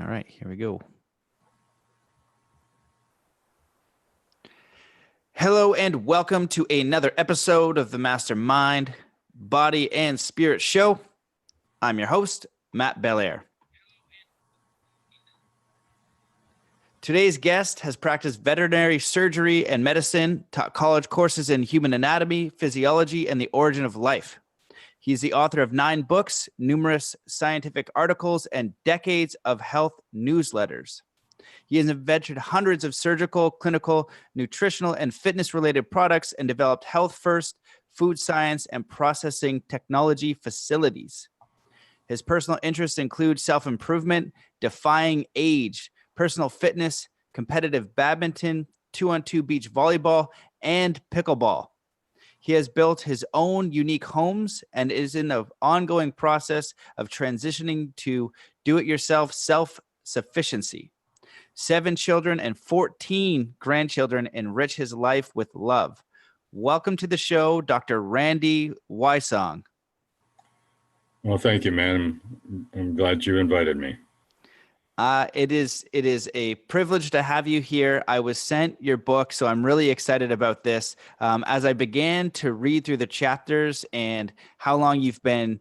All right, here we go. Hello and welcome to another episode of the Mastermind Body and Spirit Show. I'm your host, Matt Belair. Today's guest has practiced veterinary surgery and medicine, taught college courses in human anatomy, physiology, and the origin of life. He's the author of 9 books, numerous scientific articles, and decades of health newsletters. He has invented hundreds of surgical, clinical, nutritional, and fitness-related products and developed health-first food science and processing technology facilities. His personal interests include self-improvement, defying age, personal fitness, competitive badminton, 2-on-2 beach volleyball, and pickleball. He has built his own unique homes and is in the ongoing process of transitioning to do-it-yourself self-sufficiency. 7 children and 14 grandchildren enrich his life with love. Welcome to the show, Dr. Randy Wysong. Well, thank you, man. I'm glad you invited me. It is a privilege to have you here. I was sent your book, so I'm really excited about this. As I began to read through the chapters and how long you've been,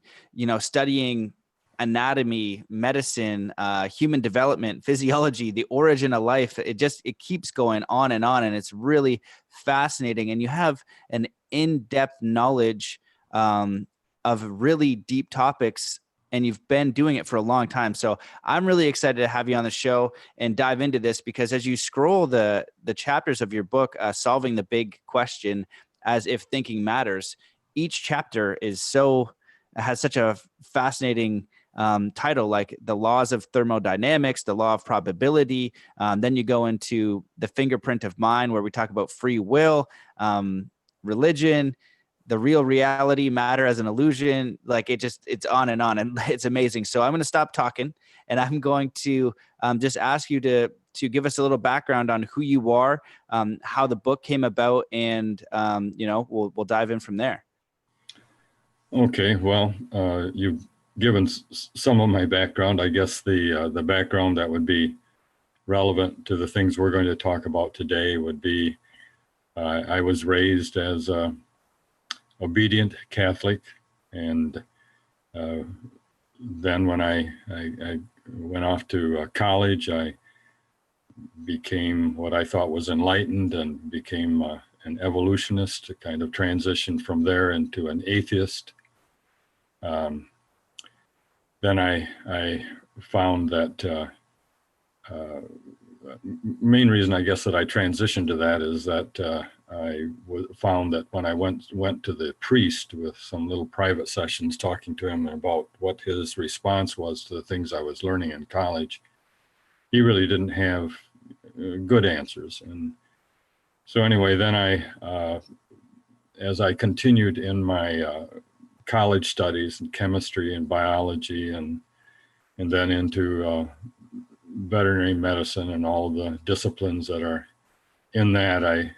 studying anatomy, medicine, human development, physiology, the origin of life, it keeps going on, and it's really fascinating. And you have an in-depth knowledge of really deep topics, and you've been doing it for a long time. So I'm really excited to have you on the show and dive into this, because as you scroll the chapters of your book, Solving the Big Question as If Thinking Matters, each chapter has such a fascinating title, like the laws of thermodynamics, the law of probability. Then you go into the fingerprint of mind, where we talk about free will, religion, the real reality, matter as an illusion. Like it's on, and it's amazing. So I'm going to stop talking, and I'm going to just ask you to give us a little background on who you are, how the book came about, and we'll dive in from there. Okay, well, you've given some of my background. I guess the background that would be relevant to the things we're going to talk about today would be I was raised as a obedient Catholic, and then when I went off to college, I became what I thought was enlightened and became an evolutionist, to kind of transition from there into an atheist. Then I found that main reason, I guess, that I transitioned to that is that I found that when I went to the priest with some little private sessions, talking to him about what his response was to the things I was learning in college, he really didn't have good answers. And so anyway, then as I continued in my college studies in chemistry and biology, and then into veterinary medicine and all the disciplines that are in that, I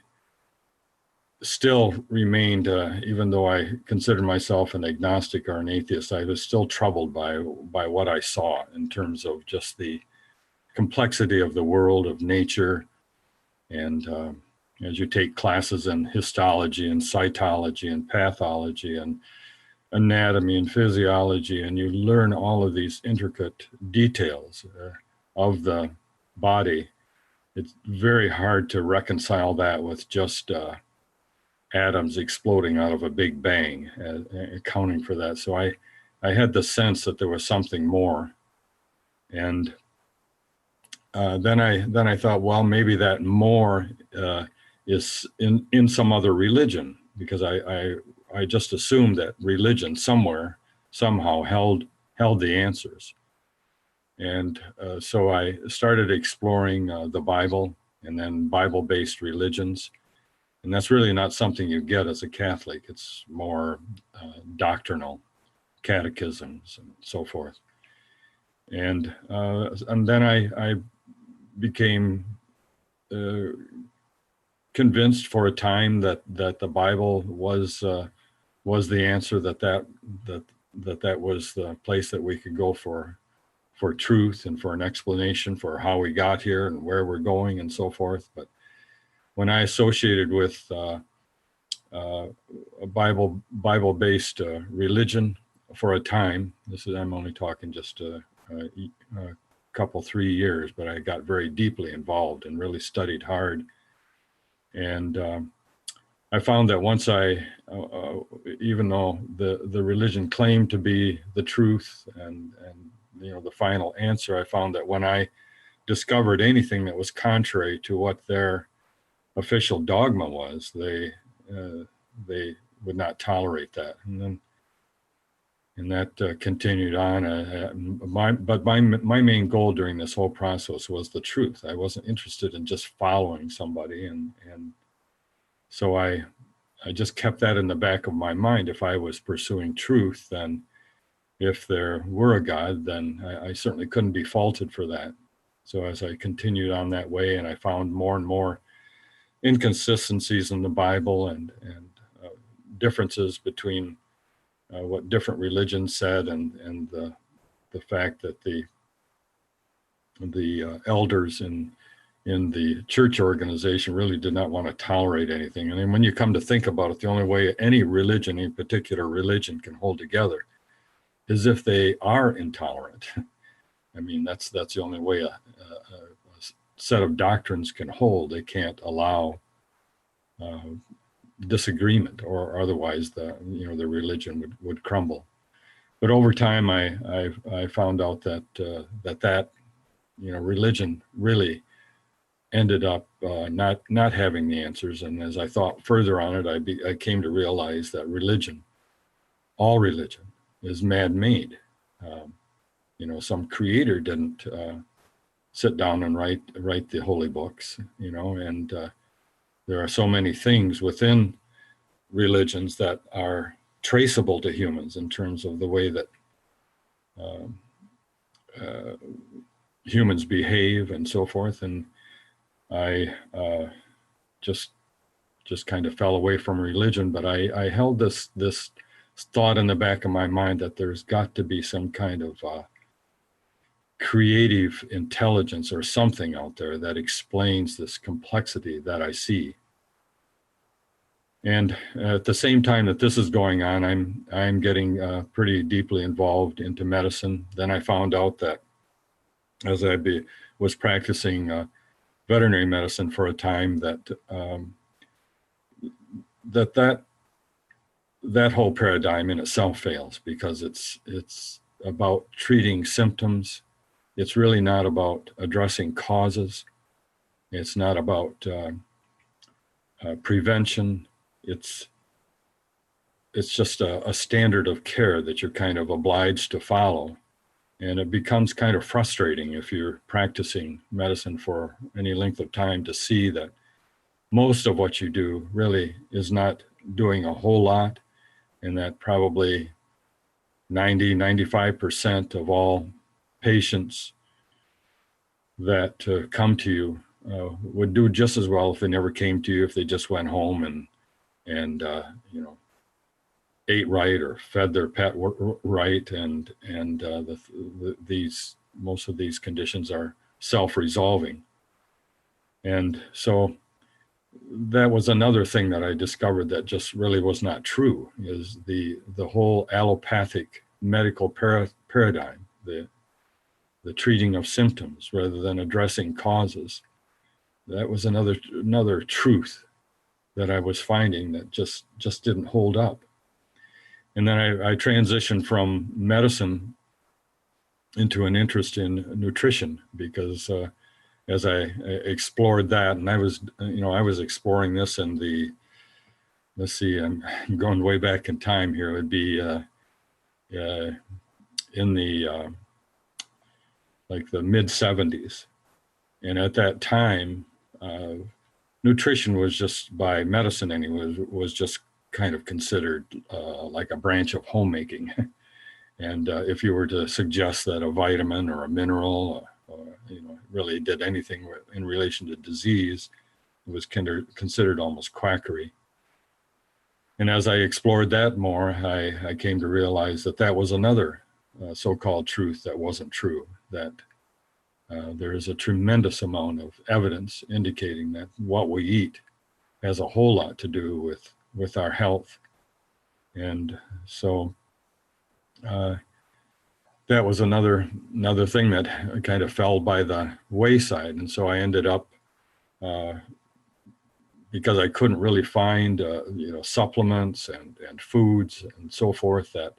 still remained, even though I considered myself an agnostic or an atheist, I was still troubled by what I saw in terms of just the complexity of the world, of nature. And as you take classes in histology and cytology and pathology and anatomy and physiology, and you learn all of these intricate details of the body, it's very hard to reconcile that with just atoms exploding out of a big bang, accounting for that. So I had the sense that there was something more. And then I thought, well, maybe that more is in some other religion, because I just assumed that religion somewhere, somehow held the answers. And so I started exploring the Bible, and then Bible-based religions. And that's really not something you get as a Catholic. It's more doctrinal, catechisms and so forth. And then I became convinced for a time that the Bible was the answer, that was the place that we could go for for truth and for an explanation for how we got here and where we're going and so forth. But when I associated with a Bible-based religion for a time, I'm only talking just a couple, 3 years, but I got very deeply involved and really studied hard. And I found that once even though the religion claimed to be the truth and the final answer, I found that when I discovered anything that was contrary to what their official dogma was, they would not tolerate that. And that continued on. My main goal during this whole process was the truth. I wasn't interested in just following somebody, and so I just kept that in the back of my mind. If I was pursuing truth, then if there were a God, then I certainly couldn't be faulted for that. So as I continued on that way, and I found more and more inconsistencies in the Bible and differences between what different religions said and the fact that the elders in the church organization really did not want to tolerate anything. And then when you come to think about it, the only way any religion, any particular religion, can hold together is if they are intolerant. I mean, that's the only way a set of doctrines can hold. They can't allow disagreement, or otherwise the religion would crumble. But over time, I found out that religion really ended up not having the answers. And as I thought further on it, I came to realize that all religion is man-made. Some creator didn't sit down and write the holy books, and there are so many things within religions that are traceable to humans in terms of the way that humans behave and so forth. And I just kind of fell away from religion, but I held this thought in the back of my mind that there's got to be some kind of creative intelligence or something out there that explains this complexity that I see. And at the same time that this is going on, I'm getting pretty deeply involved into medicine. Then I found out that as I was practicing veterinary medicine for a time, that whole paradigm in itself fails, because it's about treating symptoms. It's really not about addressing causes. It's not about prevention. It's just a standard of care that you're kind of obliged to follow. And it becomes kind of frustrating if you're practicing medicine for any length of time to see that most of what you do really is not doing a whole lot, and that probably 95% of all patients that come to you would do just as well if they never came to you, if they just went home and ate right or fed their pet right, and most of these conditions are self-resolving. And so that was another thing that I discovered that just really was not true, is the whole allopathic medical paradigm, the treating of symptoms rather than addressing causes. That was another truth that I was finding that just didn't hold up. And then I transitioned from medicine into an interest in nutrition, because as I explored that, and I was exploring this in let's see, I'm going way back in time here. It would be in the like the mid 70s. And at that time, nutrition was just, by medicine anyway, was just kind of considered like a branch of homemaking. And if you were to suggest that a vitamin or a mineral really did anything in relation to disease, it was considered almost quackery. And as I explored that more, I came to realize that was another so-called truth that wasn't true. that there is a tremendous amount of evidence indicating that what we eat has a whole lot to do with our health. And so that was another thing that kind of fell by the wayside. And so I ended up, because I couldn't really find supplements and foods and so forth that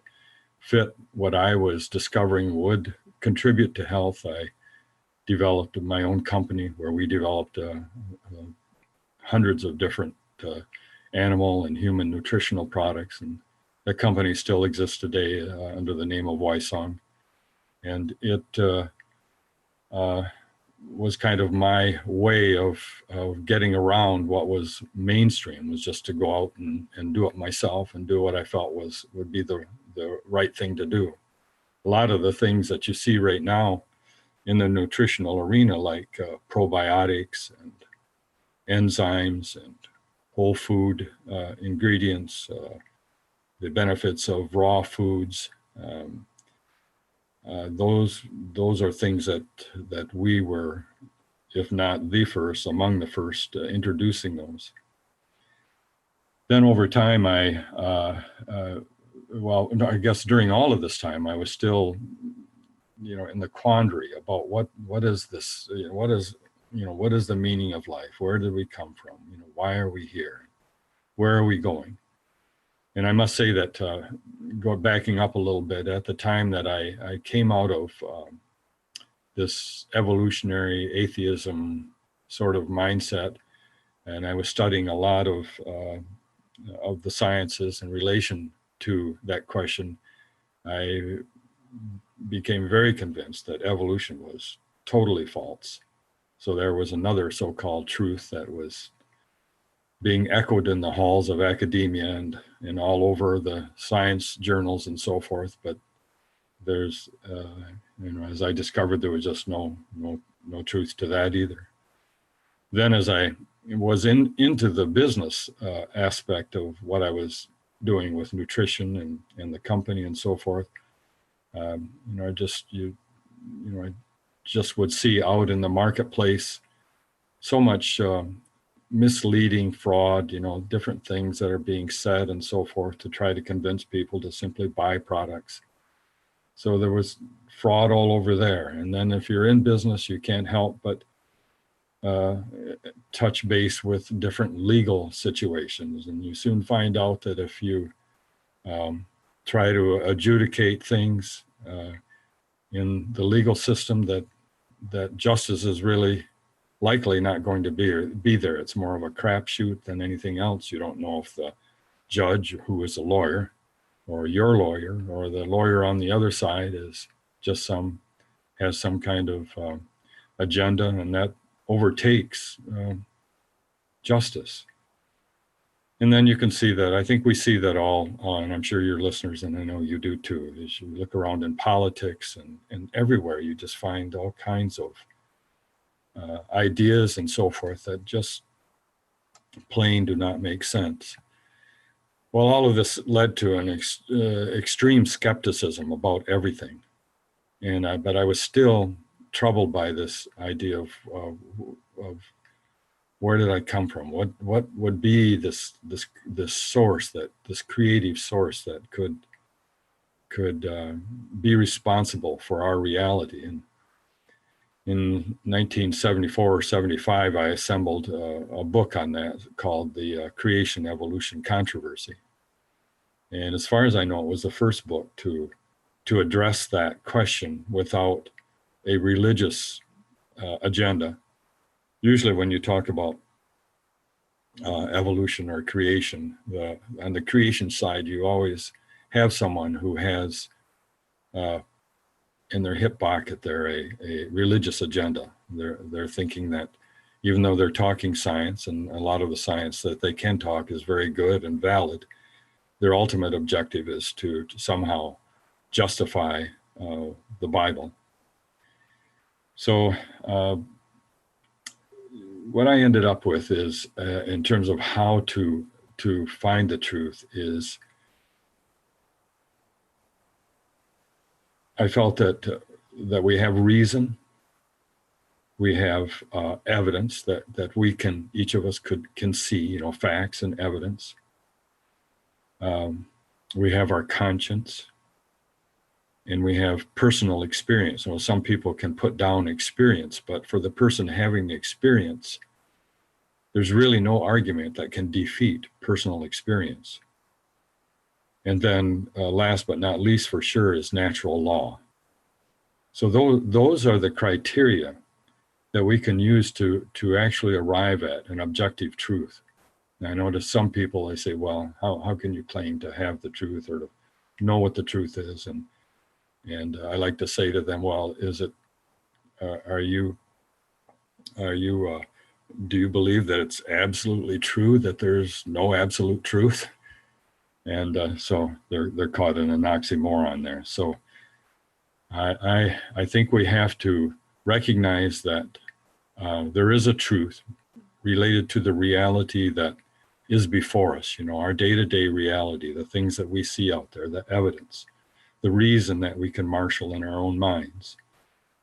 fit what I was discovering would contribute to health, I developed my own company where we developed hundreds of different animal and human nutritional products. And that company still exists today under the name of Wysong. And it was kind of my way of getting around what was mainstream, was just to go out and do it myself and do what I felt would be the right thing to do. A lot of the things that you see right now in the nutritional arena, like probiotics and enzymes and whole food ingredients, the benefits of raw foods, those are things that we were, if not the first, among the first introducing those. Then over time, I guess during all of this time, I was still, in the quandary about what is this, what is the meaning of life? Where did we come from? Why are we here? Where are we going? And I must say that, backing up a little bit, at the time that I came out of this evolutionary atheism sort of mindset, and I was studying a lot of the sciences in relation to that question, I became very convinced that evolution was totally false. So there was another so-called truth that was being echoed in the halls of academia and all over the science journals and so forth. But there's, as I discovered, there was just no truth to that either. Then as I was into the business aspect of what I was doing with nutrition and the company and so forth, I just would see out in the marketplace so much misleading fraud, different things that are being said and so forth to try to convince people to simply buy products. So there was fraud all over there. And then if you're in business, you can't help but touch base with different legal situations. And you soon find out that if you try to adjudicate things in the legal system, that justice is really likely not going to be there. It's more of a crapshoot than anything else. You don't know if the judge, who is a lawyer, or your lawyer, or the lawyer on the other side is just has some kind of agenda, and that overtakes justice. And then you can see that, I think we see that all, and I'm sure your listeners, and I know you do too, as you look around in politics and everywhere, you just find all kinds of ideas and so forth that just plain do not make sense. Well, all of this led to an extreme skepticism about everything. But I was still troubled by this idea of where did I come from? What would be this source, this creative source that could be responsible for our reality? And in 1974 or 75, I assembled a book on that called The Creation Evolution Controversy. And as far as I know, it was the first book to address that question without a religious agenda. Usually when you talk about evolution or creation, on the creation side, you always have someone who has in their hip pocket there a religious agenda. They're thinking that even though they're talking science, and a lot of the science that they can talk is very good and valid, their ultimate objective is to somehow justify the Bible. So what I ended up with is, in terms of how to find the truth, is I felt that that we have reason, we have evidence that we can, each of us can see, facts and evidence. We have our conscience, and we have personal experience. Well, some people can put down experience, but for the person having the experience, there's really no argument that can defeat personal experience. And then last but not least, for sure, is natural law. So those are the criteria that we can use to actually arrive at an objective truth. And I know to some people, they say, well, how can you claim to have the truth or to know what the truth is? And I like to say to them, well, is it, do you believe that it's absolutely true, that there's no absolute truth? And so they're caught in an oxymoron there. So I think we have to recognize that there is a truth related to the reality that is before us, our day-to-day reality, the things that we see out there, the evidence, the reason that we can marshal in our own minds.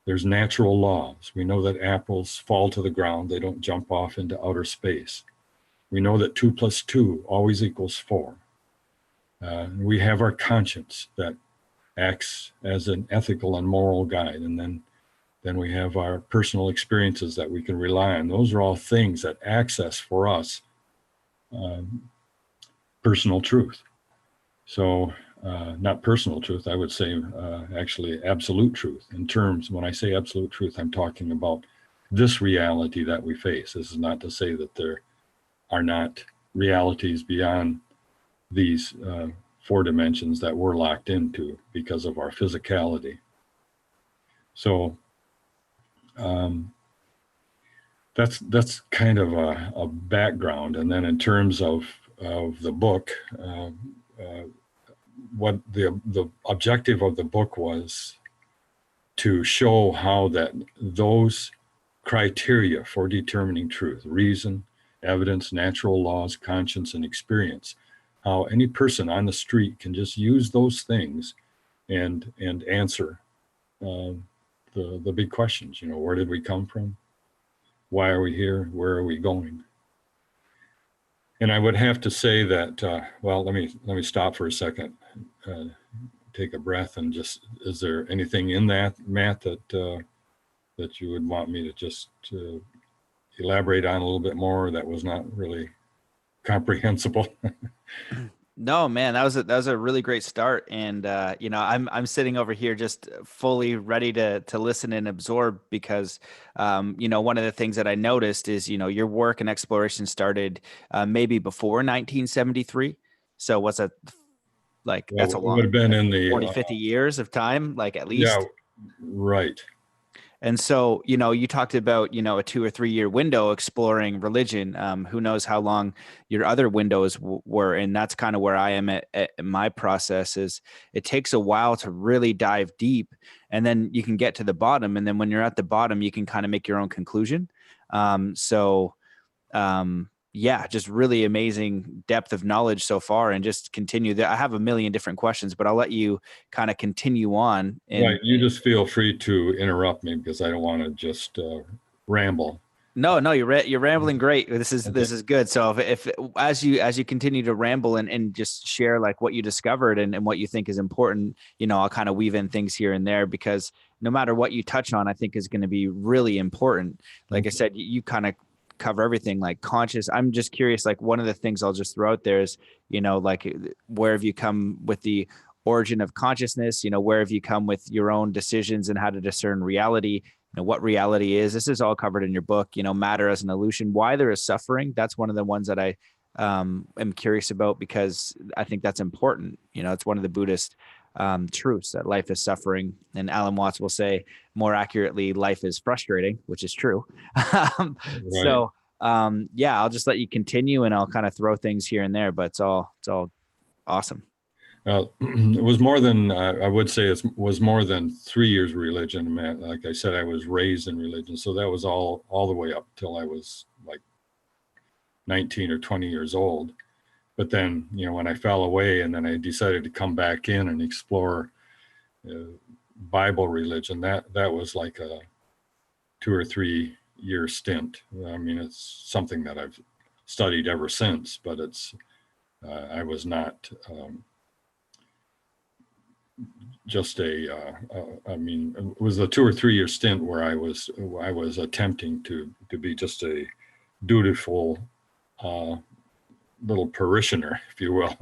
There's natural laws. We know that apples fall to the ground. They don't jump off into outer space. We know that 2 + 2 always equals 4. We have our conscience that acts as an ethical and moral guide. And then we have our personal experiences that we can rely on. Those are all things that access for us personal truth. So not personal truth, I would say actually absolute truth. In terms, when I say absolute truth, I'm talking about this reality that we face. This is not to say that there are not realities beyond these 4 dimensions that we're locked into because of our physicality. So that's kind of a background. And then in terms of the book, what the objective of the book was to show how that those criteria for determining truth, reason, evidence, natural laws, conscience, and experience, how any person on the street can just use those things and answer the big questions. Where did we come from? Why are we here? Where are we going? And I would have to say that, well, let me stop for a second, take a breath, and just, is there anything in that, Matt, that you would want me to just elaborate on a little bit more that was not really comprehensible? No, man, that was a really great start. And I'm sitting over here just fully ready to listen and absorb because one of the things that I noticed is your work and exploration started maybe before 1973. So what's that like? Well, that's a it long would have been in 40, the 50 years of time, like at yeah, least. right. And so, you talked about, a 2 or 3 year window exploring religion. Who knows how long your other windows were. And that's kind of where I am at my process. Is it takes a while to really dive deep, and then you can get to the bottom. And then when you're at the bottom, you can kind of make your own conclusion. Yeah, just really amazing depth of knowledge so far, and just continue. I have a million different questions, but I'll let you kind of continue on. Right. You just feel free to interrupt me because I don't want to just ramble. No, you're rambling great. This Okay. is good. So if as you continue to ramble and just share like what you discovered and what you think is important, I'll kind of weave in things here and there, because no matter what you touch on, I think is going to be really important. Like I said, you kind of cover everything, like conscious. I'm just curious, like one of the things I'll just throw out there is, like where have you come with the origin of consciousness? Where have you come with your own decisions and how to discern reality? What reality is. This is all covered in your book, matter as an illusion, why there is suffering. That's one of the ones that I am curious about, because I think that's important. It's one of the Buddhist truths that life is suffering. And Alan Watts will say more accurately, life is frustrating, which is true. Right. So yeah, I'll just let you continue and I'll kind of throw things here and there, but it's all awesome. It was more than, I would say it was more than 3 years of religion. Man, like I said, I was raised in religion. So that was all the way up till I was like 19 or 20 years old. But then, when I fell away and then I decided to come back in and explore Bible religion, that was like a 2 or 3 year stint. I mean, it's something that I've studied ever since, but I was not just I mean, it was a 2 or 3 year stint where I was attempting to be just a dutiful little parishioner, if you will,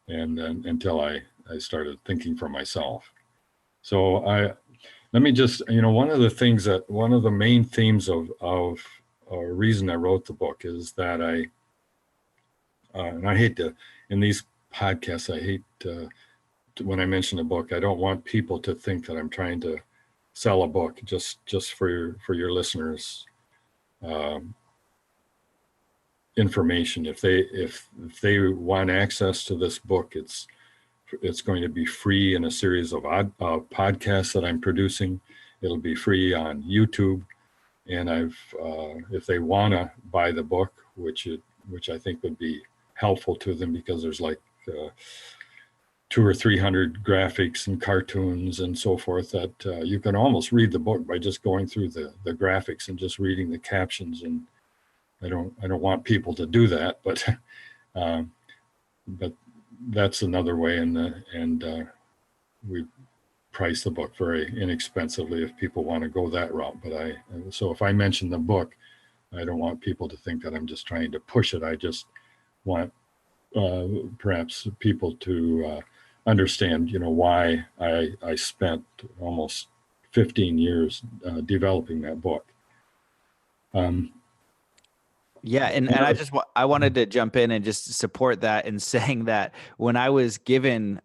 and then until I started thinking for myself. So let me just, one of the main themes of reason I wrote the book is that and I hate to, in these podcasts, I hate when I mention a book, I don't want people to think that I'm trying to sell a book just for your listeners. Information. If they want access to this book, it's going to be free in a series of podcasts that I'm producing. It'll be free on YouTube, and if they want to buy the book, which I think would be helpful to them, because there's like 200 or 300 graphics and cartoons and so forth that you can almost read the book by just going through the graphics and just reading the captions. And I don't want people to do that, but that's another way. And we price the book very inexpensively if people want to go that route. But so if I mention the book, I don't want people to think that I'm just trying to push it. I just want perhaps people to understand, why I spent almost 15 years developing that book. Yeah, and I wanted to jump in and just support that in saying that when I was given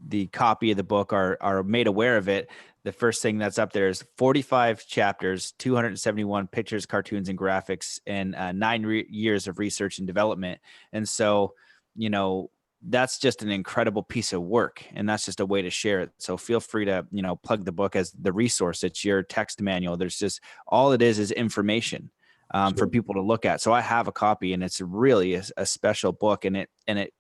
the copy of the book or made aware of it, the first thing that's up there is 45 chapters, 271 pictures, cartoons, and graphics, and 9 years of research and development. And so, that's just an incredible piece of work, and that's just a way to share it. So feel free to, plug the book as the resource. It's your text manual. There's just, all it is information. For people to look at. So I have a copy, and it's really a special book, and it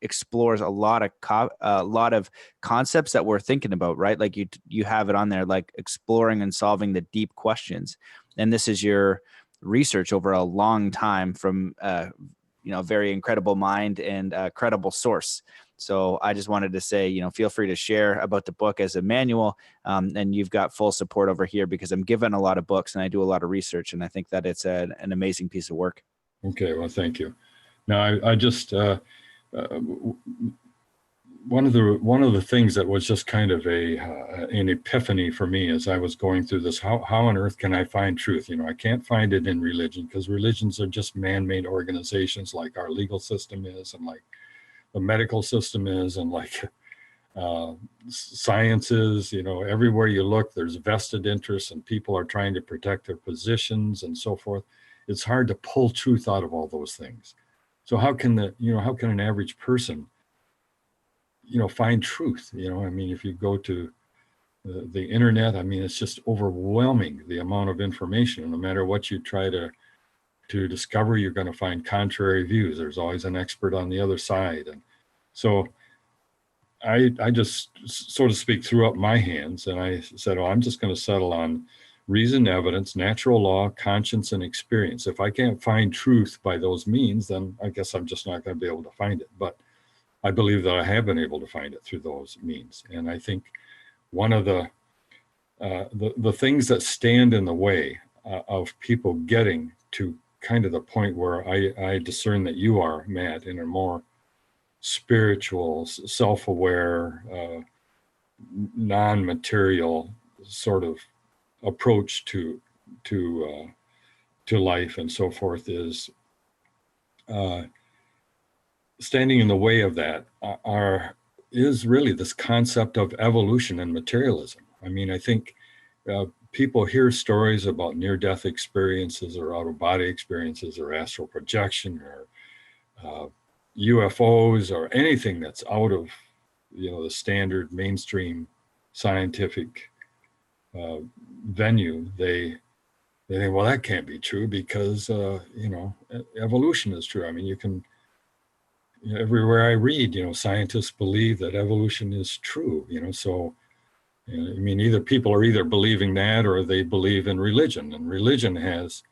explores a lot of concepts that we're thinking about, right? Like you have it on there, like exploring and solving the deep questions. And this is your research over a long time from very incredible mind and credible source. So I just wanted to say, feel free to share about the book as a manual. And you've got full support over here, because I'm given a lot of books and I do a lot of research, and I think that it's an amazing piece of work. Okay. Well, thank you. Now I just, one of the things that was just kind of an epiphany for me as I was going through this, how on earth can I find truth? I can't find it in religion, because religions are just man-made organizations, like our legal system is, and like the medical system is, and like science is. Everywhere you look, there's vested interests, and people are trying to protect their positions and so forth. It's hard to pull truth out of all those things. So how can an average person find truth? I mean, if you go to the internet, I mean, it's just overwhelming, the amount of information. And no matter what you try to discover, you're going to find contrary views. There's always an expert on the other side. And so I just, so to speak, threw up my hands, and I said, I'm just going to settle on reason, evidence, natural law, conscience, and experience. If I can't find truth by those means, then I guess I'm just not going to be able to find it. But I believe that I have been able to find it through those means. And I think one of the things that stand in the way of people getting to kind of the point where I discern that you are, Matt, in a more spiritual, self-aware, non-material sort of approach to life and so forth, is standing in the way of that is really this concept of evolution and materialism. I mean, I think people hear stories about near-death experiences or out-of-body experiences or astral projection or UFOs or anything that's out of the standard mainstream scientific venue. They think, well, that can't be true because evolution is true. I mean, you can. Everywhere I read, scientists believe that evolution is true. So And, I mean, either people are either believing that or they believe in religion, and religion has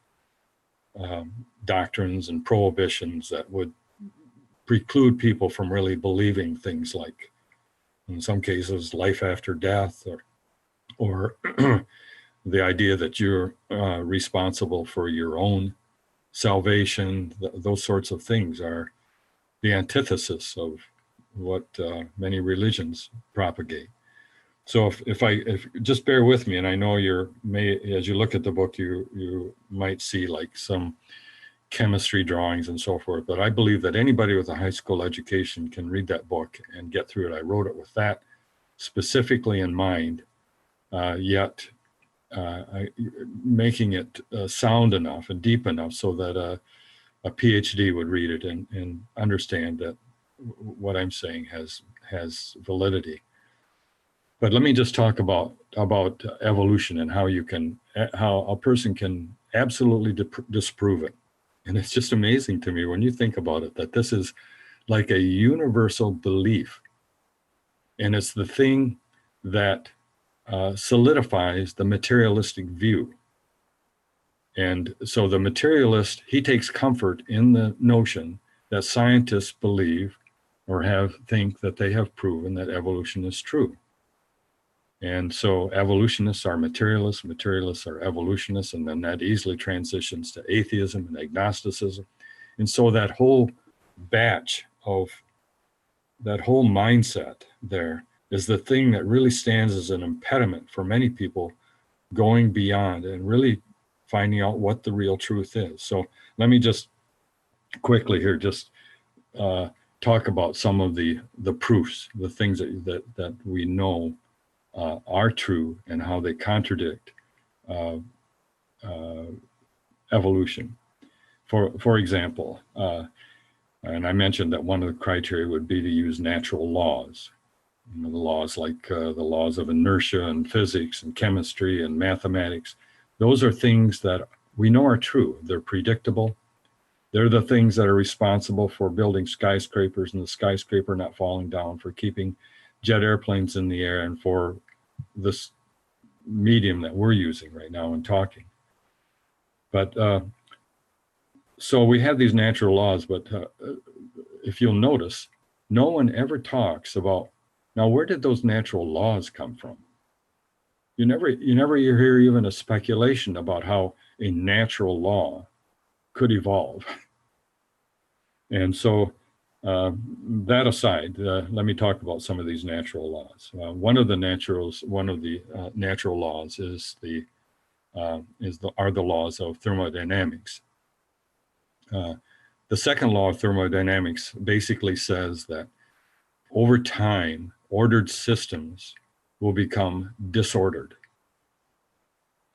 doctrines and prohibitions that would preclude people from really believing things like, in some cases, life after death, or the idea that you're responsible for your own salvation. Those sorts of things are the antithesis of what many religions propagate. So if just bear with me, and I know as you look at the book, you might see like some chemistry drawings and so forth, but I believe that anybody with a high school education can read that book and get through it. I wrote it with that specifically in mind, yet making it sound enough and deep enough so that a PhD would read it and understand that what I'm saying has validity. But let me just talk about evolution and how a person can absolutely disprove it. And it's just amazing to me when you think about it, that this is like a universal belief. And it's the thing that solidifies the materialistic view. And so the materialist, he takes comfort in the notion that scientists believe or think that they have proven that evolution is true. And so evolutionists are materialists, materialists are evolutionists, and then that easily transitions to atheism and agnosticism. And so that whole mindset there is the thing that really stands as an impediment for many people going beyond and really finding out what the real truth is. So let me just quickly here talk about some of the proofs, the things that we know are true and how they contradict evolution. For example, and I mentioned that one of the criteria would be to use natural laws. The laws like the laws of inertia and physics and chemistry and mathematics. Those are things that we know are true. They're predictable. They're the things that are responsible for building skyscrapers and the skyscraper not falling down, for keeping jet airplanes in the air, and for this medium that we're using right now in talking. But so we have these natural laws, but if you'll notice, no one ever talks about, now where did those natural laws come from? You never hear even a speculation about how a natural law could evolve. And so that aside, let me talk about some of these natural laws. One of the natural laws are the laws of thermodynamics. The second law of thermodynamics basically says that over time, ordered systems will become disordered.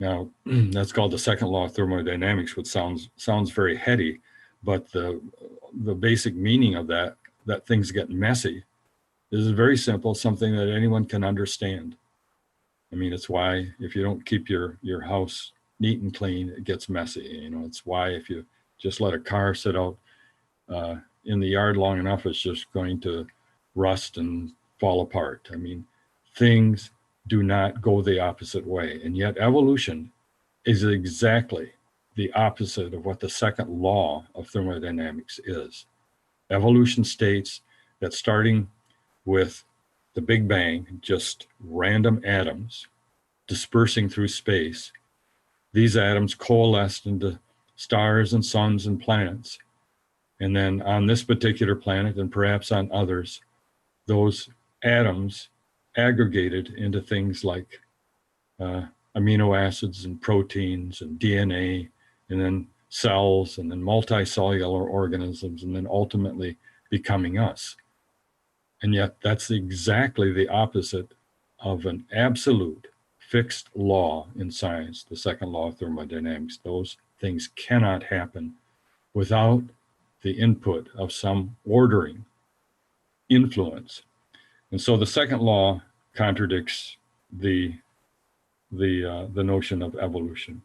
Now, that's called the second law of thermodynamics, which sounds very heady, but the basic meaning of that things get messy is very simple, something that anyone can understand. I mean, it's why if you don't keep your house neat and clean, it gets messy. It's why if you just let a car sit out in the yard long enough, it's just going to rust and fall apart. I mean, things do not go the opposite way. And yet evolution is exactly the opposite of what the second law of thermodynamics is. Evolution states that starting with the Big Bang, just random atoms dispersing through space, these atoms coalesced into stars and suns and planets. And then on this particular planet, and perhaps on others, those atoms aggregated into things like amino acids and proteins and DNA, and then cells, and then multicellular organisms, and then ultimately becoming us. And yet that's exactly the opposite of an absolute fixed law in science, the second law of thermodynamics. Those things cannot happen without the input of some ordering influence. And so the second law contradicts the notion of evolution.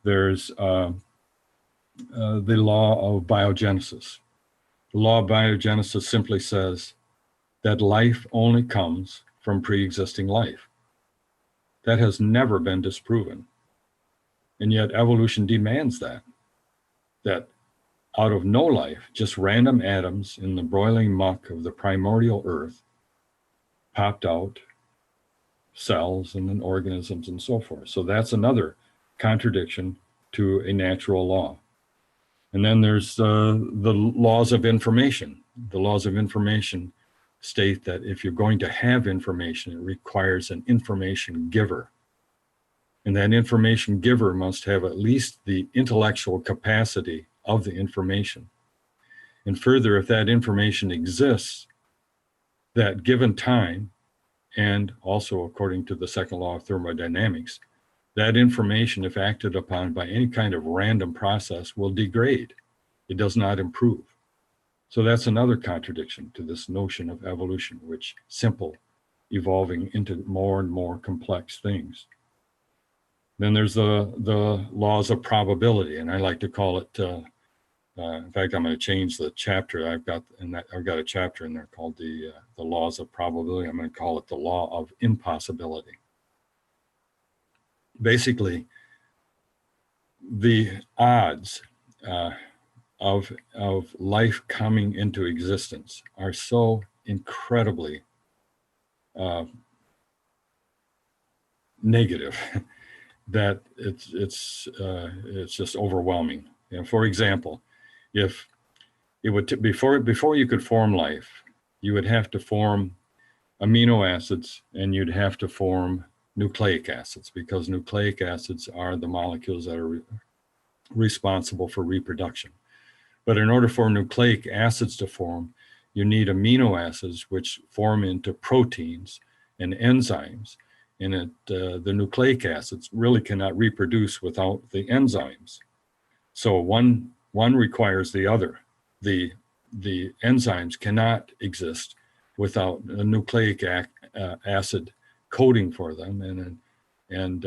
There's the law of biogenesis. The law of biogenesis simply says that life only comes from pre-existing life. That has never been disproven. And yet evolution demands that out of no life, just random atoms in the broiling muck of the primordial earth popped out cells and then organisms and so forth. So that's another contradiction to a natural law. And then there's the laws of information. The laws of information state that if you're going to have information, it requires an information giver. And that information giver must have at least the intellectual capacity of the information. And further, if that information exists, that given time, and also according to the second law of thermodynamics, that information, if acted upon by any kind of random process, will degrade. It does not improve. So that's another contradiction to this notion of evolution, which simple evolving into more and more complex things. Then there's the laws of probability, and I like to call it, in fact, I'm going to change the chapter. I've got a chapter in there called the laws of probability. I'm going to call it the law of impossibility. Basically, the odds of life coming into existence are so incredibly negative that it's just overwhelming. And for example, if it would before you could form life, you would have to form amino acids and you'd have to form nucleic acids, because nucleic acids are the molecules that are responsible for reproduction. But in order for nucleic acids to form, you need amino acids, which form into proteins and enzymes. And the nucleic acids really cannot reproduce without the enzymes. So one requires the other. The enzymes cannot exist without a nucleic acid coding for them, and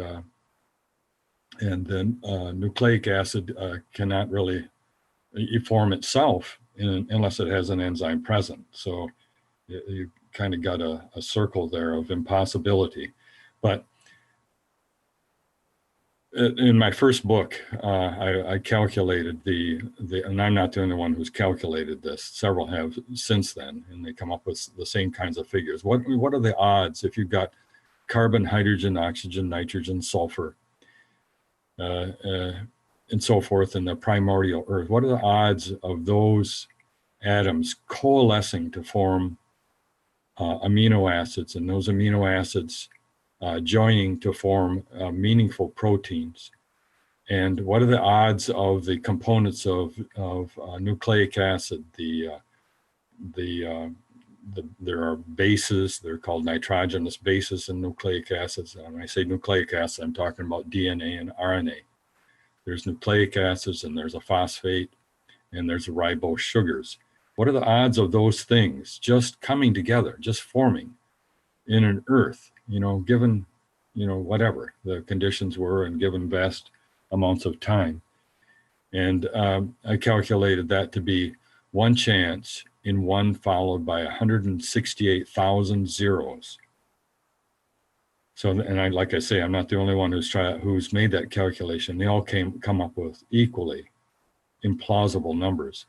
then nucleic acid cannot really form itself unless it has an enzyme present. So you kind of got a circle there of impossibility. But in my first book, I calculated and I'm not the only one who's calculated this. Several have since then, and they come up with the same kinds of figures. What are the odds if you've got carbon, hydrogen, oxygen, nitrogen, sulfur, and so forth in the primordial earth? What are the odds of those atoms coalescing to form amino acids, and those amino acids joining to form meaningful proteins? And what are the odds of the components of nucleic acid? There are bases. They're called nitrogenous bases in nucleic acids. And when I say nucleic acid, I'm talking about DNA and RNA. There's nucleic acids, and there's a phosphate, and there's ribose sugars. What are the odds of those things just coming together, just forming in an earth, given, whatever the conditions were and given vast amounts of time? And I calculated that to be one chance in one followed by 168,000 zeros. So, and like I say, I'm not the only one who's made that calculation. They all come up with equally implausible numbers.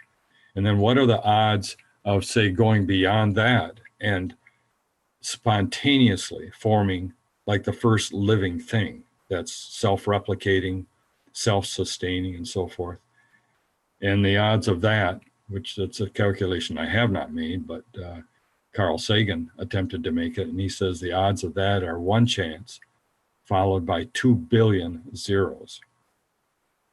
And then what are the odds of, say, going beyond that and spontaneously forming like the first living thing that's self-replicating, self-sustaining, and so forth? And the odds of that, which that's a calculation I have not made, but Carl Sagan attempted to make it, and he says the odds of that are one chance followed by 2 billion zeros.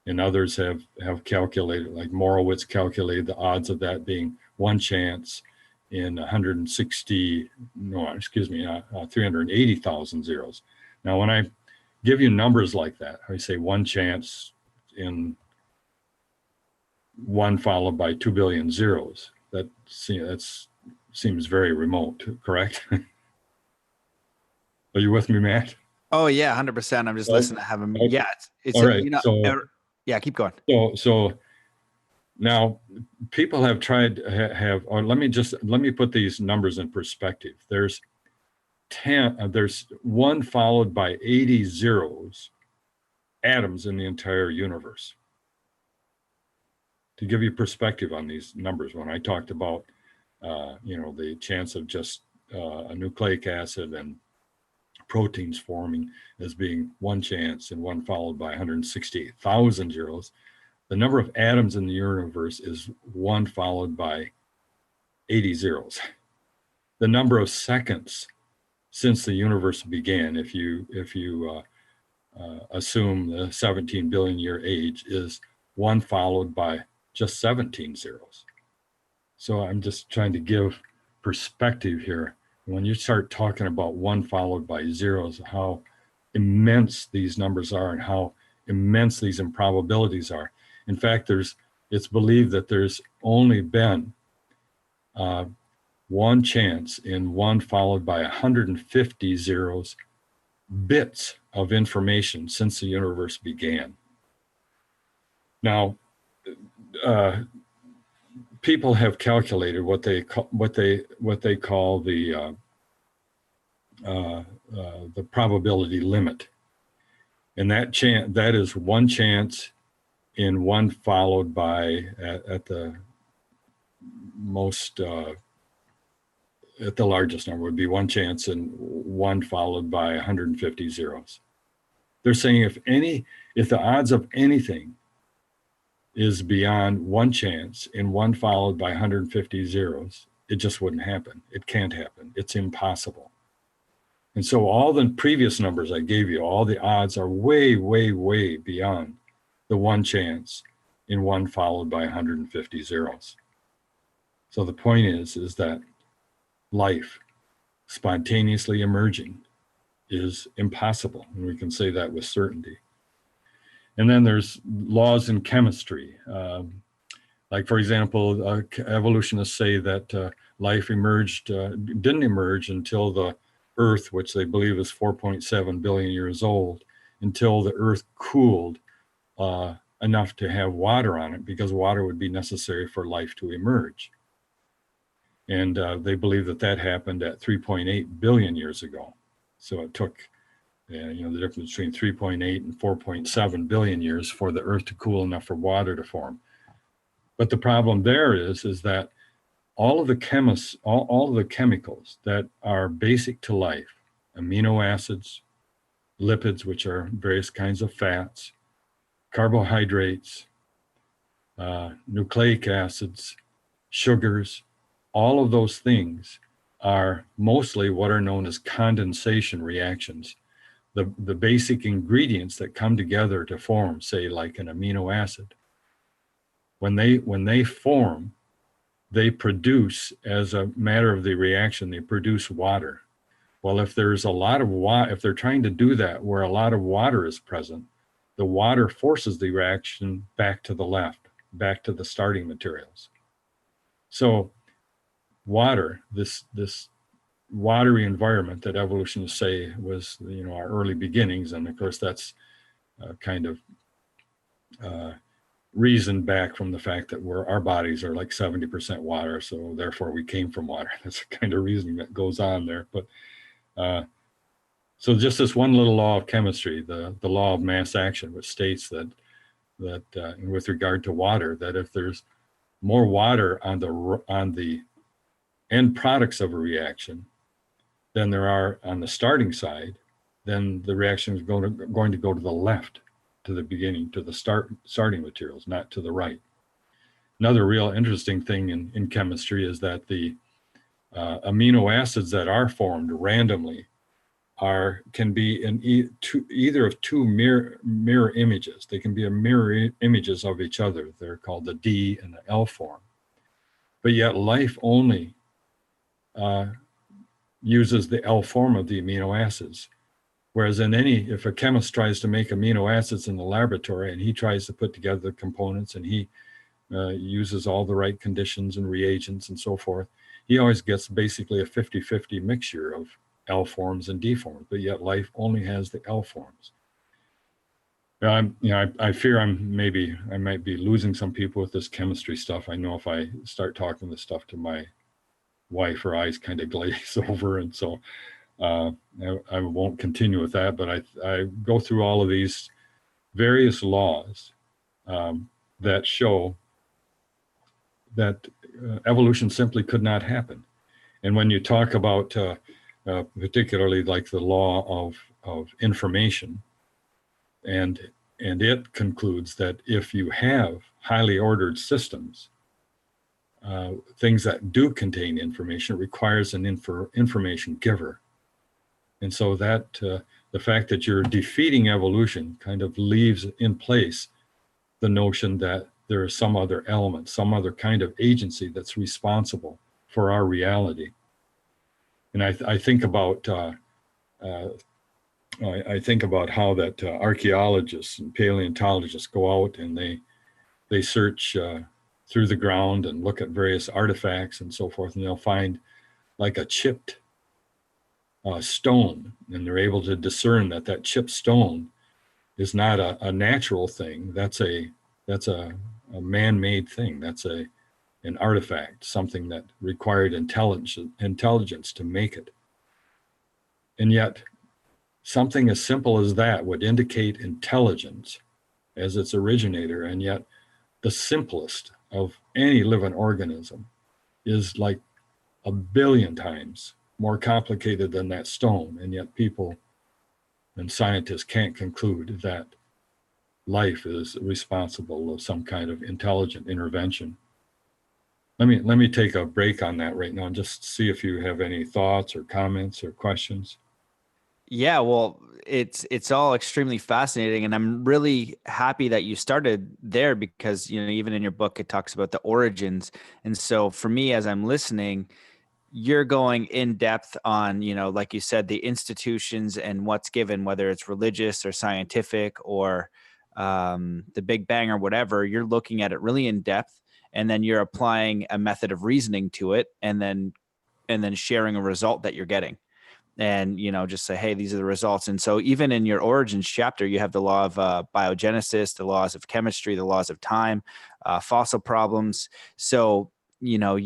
And others have calculated, like Morowitz calculated the odds of that being one chance in 380,000 zeros. Now, when I give you numbers like that, I say one chance in one followed by 2 billion zeros. That seems very remote, correct? Are you with me, Matt? Oh yeah, 100%. I'm just listening to have him. Okay. Yeah, it's all right. Yeah, keep going. So now people have tried or let me put these numbers in perspective. There's there's 1 followed by 80 zeros atoms in the entire universe. To give you perspective on these numbers, when I talked about, the chance of just a nucleic acid and proteins forming as being 1 chance and 1 followed by 168,000 zeros, the number of atoms in the universe is 1 followed by 80 zeros. The number of seconds since the universe began, if you assume the 17 billion year age, is 1 followed by just 17 zeros. So I'm just trying to give perspective here. When you start talking about 1 followed by zeros, how immense these numbers are and how immense these improbabilities are. In fact, it's believed that there's only been 1 chance in 1 followed by 150 zeros bits of information since the universe began. Now, people have calculated what they call the probability limit, and that is 1 chance in 1 followed by at the most at the largest number would be 1 chance and 1 followed by 150 zeros. They're saying if the odds of anything is beyond 1 chance in 1 followed by 150 zeros, it just wouldn't happen. It can't happen. It's impossible. And so all the previous numbers I gave you, all the odds are way, way, way beyond the 1 chance in 1 followed by 150 zeros. So the point is that life spontaneously emerging is impossible, and we can say that with certainty. And then there's laws in chemistry. Like, for example, evolutionists say that life didn't emerge until the Earth, which they believe is 4.7 billion years old, until the Earth cooled enough to have water on it, because water would be necessary for life to emerge. And they believe that happened at 3.8 billion years ago. So it took, the difference between 3.8 and 4.7 billion years for the Earth to cool enough for water to form. But the problem there is that all of the chemicals that are basic to life, amino acids, lipids, which are various kinds of fats, carbohydrates, nucleic acids, sugars, all of those things are mostly what are known as condensation reactions. The basic ingredients that come together to form, say, like an amino acid, when they form, they produce, as a matter of the reaction, they produce water. Well, if there's a lot of water, if they're trying to do that where a lot of water is present, the water forces the reaction back to the left, back to the starting materials. So water, this watery environment that evolutionists say was, our early beginnings, and of course that's kind of reasoned back from the fact that our bodies are like 70% water, so therefore we came from water. That's the kind of reasoning that goes on there. But so just this one little law of chemistry, the law of mass action, which states that with regard to water, that if there's more water on the end products of a reaction than there are on the starting side, then the reaction is going to go to the left, to the beginning, to the starting materials, not to the right. Another real interesting thing in chemistry is that the amino acids that are formed randomly can be in either of two mirror images. They can be mirror images of each other. They're called the D and the L form. But yet life only uses the L form of the amino acids. Whereas if a chemist tries to make amino acids in the laboratory and he tries to put together the components and he uses all the right conditions and reagents and so forth, he always gets basically a 50-50 mixture of L forms and D forms, but yet life only has the L forms. I fear I might be losing some people with this chemistry stuff. I know if I start talking this stuff to my wife, her eyes kind of glaze over, and so I won't continue with that, but I go through all of these various laws that show that evolution simply could not happen. And when you talk about particularly like the law of information, and it concludes that if you have highly ordered systems, things that do contain information, it requires an information giver. And so that the fact that you're defeating evolution kind of leaves in place the notion that there is some other element, some other kind of agency that's responsible for our reality. And I think about I think about how that archaeologists and paleontologists go out and they search through the ground and look at various artifacts and so forth, and they'll find like a chipped stone, and they're able to discern that that chipped stone is not a natural thing. That's a man-made thing. That's an artifact, something that required intelligence to make it. And yet, something as simple as that would indicate intelligence as its originator, and yet the simplest of any living organism is like 1 billion times more complicated than that stone, and yet people and scientists can't conclude that life is responsible of some kind of intelligent intervention. Let me take a break on that right now and just see if you have any thoughts or comments or questions. Yeah, well, it's all extremely fascinating, and I'm really happy that you started there because, you know, even in your book it talks about the origins. And so for me, as I'm listening, you're going in depth on, you know, like you said, the institutions and what's given, whether it's religious or scientific or the Big Bang or whatever. You're looking at it really in depth, and then you're applying a method of reasoning to it, and then sharing a result that you're getting. And, you know, just say, hey, these are the results. And so even in your origins chapter, you have the law of biogenesis, the laws of chemistry, the laws of time, fossil problems. So, you know,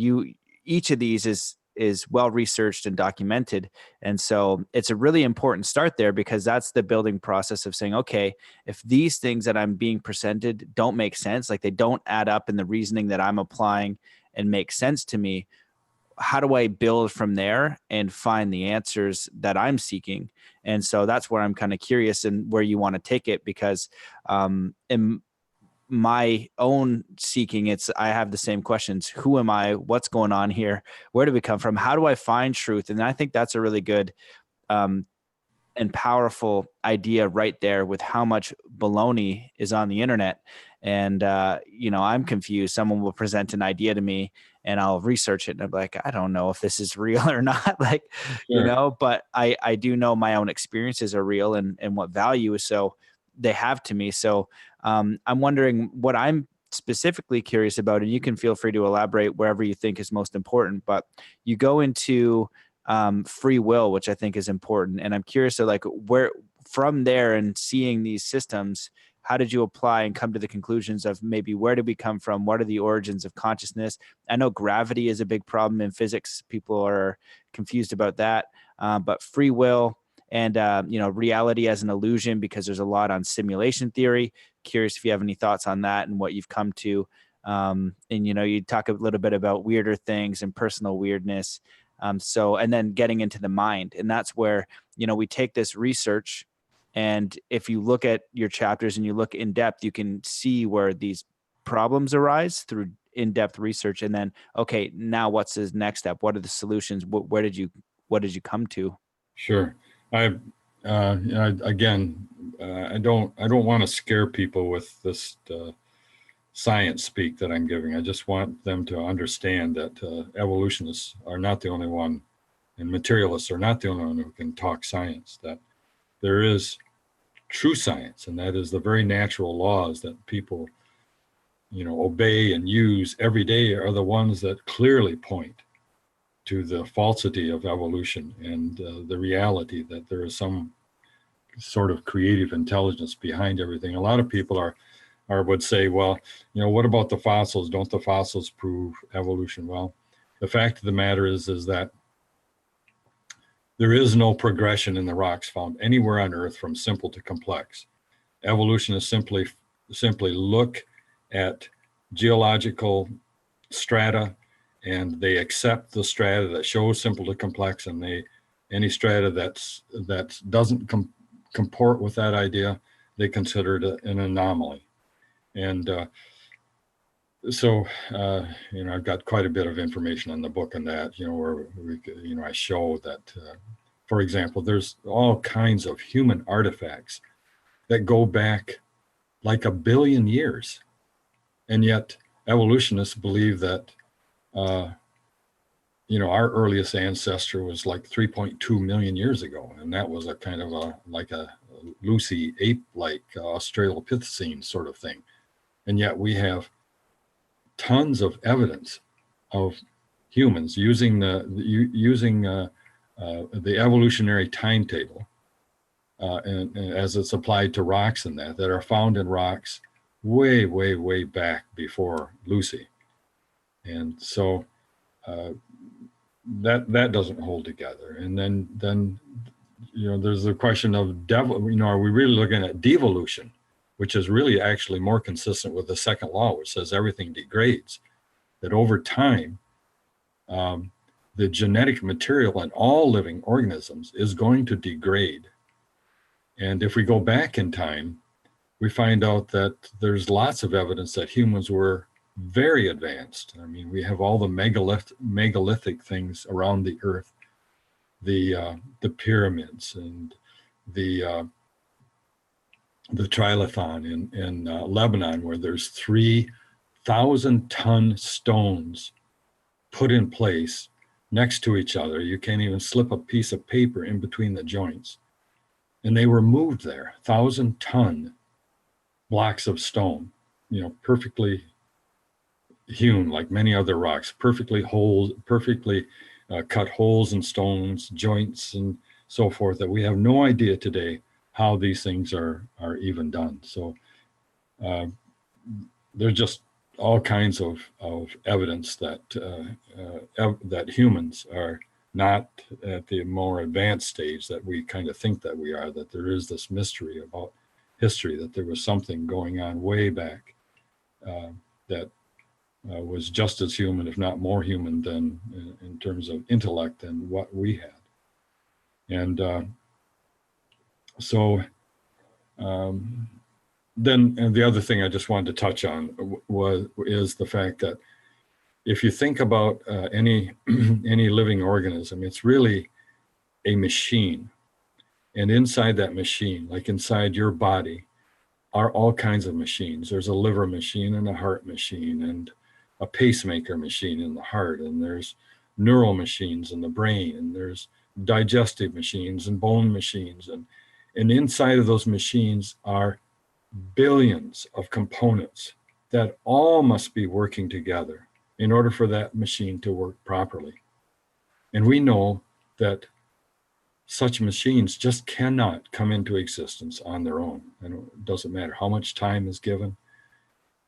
each of these is well researched and documented. And so it's a really important start there, because that's the building process of saying, okay, if these things that I'm being presented don't make sense, like they don't add up in the reasoning that I'm applying and make sense to me, how do I build from there and find the answers that I'm seeking? And so that's where I'm kind of curious and where you want to take it, because in my own seeking, I have the same questions. Who am I? What's going on here? Where do we come from? How do I find truth? And I think that's a really good and powerful idea right there, with how much baloney is on the internet. And, you know, I'm confused. Someone will present an idea to me and I'll research it and I'm like, I don't know if this is real or not. Like, you Sure. know, but I do know my own experiences are real and what value so they have to me. So I'm wondering what I'm specifically curious about, and you can feel free to elaborate wherever you think is most important, but you go into free will, which I think is important. And I'm curious to like where from there and seeing these systems, how did you apply and come to the conclusions of maybe where did we come from? What are the origins of consciousness? I know gravity is a big problem in physics. People are confused about that. But free will and, you know, reality as an illusion, because there's a lot on simulation theory. Curious if you have any thoughts on that and what you've come to. And, you know, you talk a little bit about weirder things and personal weirdness. So, and then getting into the mind. And that's where, you know, we take this research, and if you look at your chapters and you look in depth, you can see where these problems arise through in-depth research. And then, okay, now what's the next step? What are the solutions? What did you come to? Sure. I again, I don't want to scare people with this science speak that I'm giving. I just want them to understand that evolutionists are not the only one, and materialists are not the only one who can talk science. That there is true science, and that is the very natural laws that people, you know, obey and use every day are the ones that clearly point to the falsity of evolution and the reality that there is some sort of creative intelligence behind everything. A lot of people would say, well, you know, what about the fossils? Don't the fossils prove evolution? Well, the fact of the matter is that There is no progression in the rocks found anywhere on Earth from simple to complex. Evolutionists simply look at geological strata, and they accept the strata that shows simple to complex, and any strata that doesn't comport with that idea, they consider it an anomaly. And I've got quite a bit of information on the book on that, where I show that, for example, there's all kinds of human artifacts that go back like 1 billion years. And yet evolutionists believe that, our earliest ancestor was like 3.2 million years ago. And that was a kind of a Lucy ape-like Australopithecine sort of thing. And yet we have tons of evidence of humans using the evolutionary timetable, and as it's applied to rocks and that are found in rocks way, way, way back before Lucy. And so that doesn't hold together. And then there's the question of are we really looking at devolution, which is really actually more consistent with the second law, which says everything degrades, that over time, the genetic material in all living organisms is going to degrade. And if we go back in time, we find out that there's lots of evidence that humans were very advanced. I mean, we have all the megalithic things around the earth, the pyramids and the trilithon in Lebanon, where there's 3,000-ton stones put in place next to each other. You can't even slip a piece of paper in between the joints. And they were moved there, 1,000-ton blocks of stone, perfectly hewn like many other rocks, perfectly cut holes in stones, joints, and so forth, that we have no idea today how these things are even done. So there's just all kinds of evidence that that humans are not at the more advanced stage that we kind of think that we are, that there is this mystery about history, that there was something going on way back that was just as human, if not more human, than in terms of intellect than what we had. And then the other thing I just wanted to touch on is the fact that if you think about any living organism, it's really a machine. And inside that machine, like inside your body, are all kinds of machines. There's a liver machine and a heart machine and a pacemaker machine in the heart, and there's neural machines in the brain, and there's digestive machines and bone machines, and inside of those machines are billions of components that all must be working together in order for that machine to work properly. And we know that such machines just cannot come into existence on their own. And it doesn't matter how much time is given,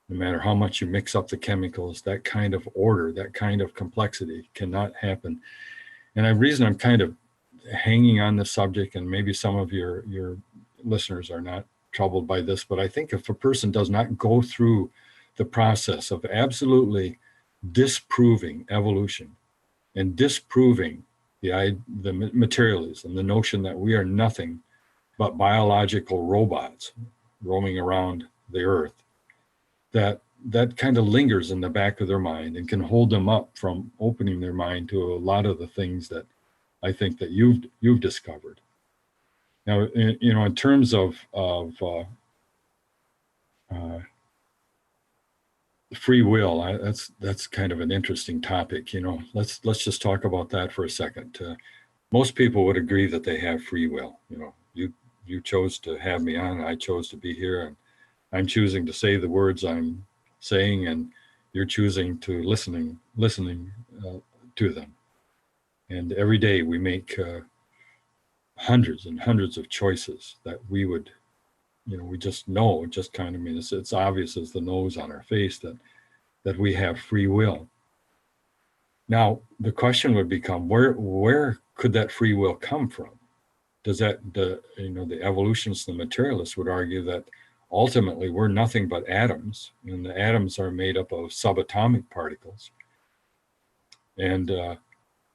no matter how much you mix up the chemicals, that kind of order, that kind of complexity cannot happen. And the reason I'm kind of hanging on this subject, and maybe some of your listeners are not troubled by this, but I think if a person does not go through the process of absolutely disproving evolution and disproving the materialism, the notion that we are nothing but biological robots roaming around the earth, that kind of lingers in the back of their mind and can hold them up from opening their mind to a lot of the things that I think that you've discovered. Now, in terms of free will, that's kind of an interesting topic. Let's just talk about that for a second. Most people would agree that they have free will. You chose to have me on, I chose to be here, and I'm choosing to say the words I'm saying, and you're choosing to listening to them. And every day we make hundreds and hundreds of choices that we would, we just know, it's obvious as the nose on our face that we have free will. Now, the question would become, where could that free will come from? Does that, the evolutionists, the materialists would argue that ultimately we're nothing but atoms, and the atoms are made up of subatomic particles. And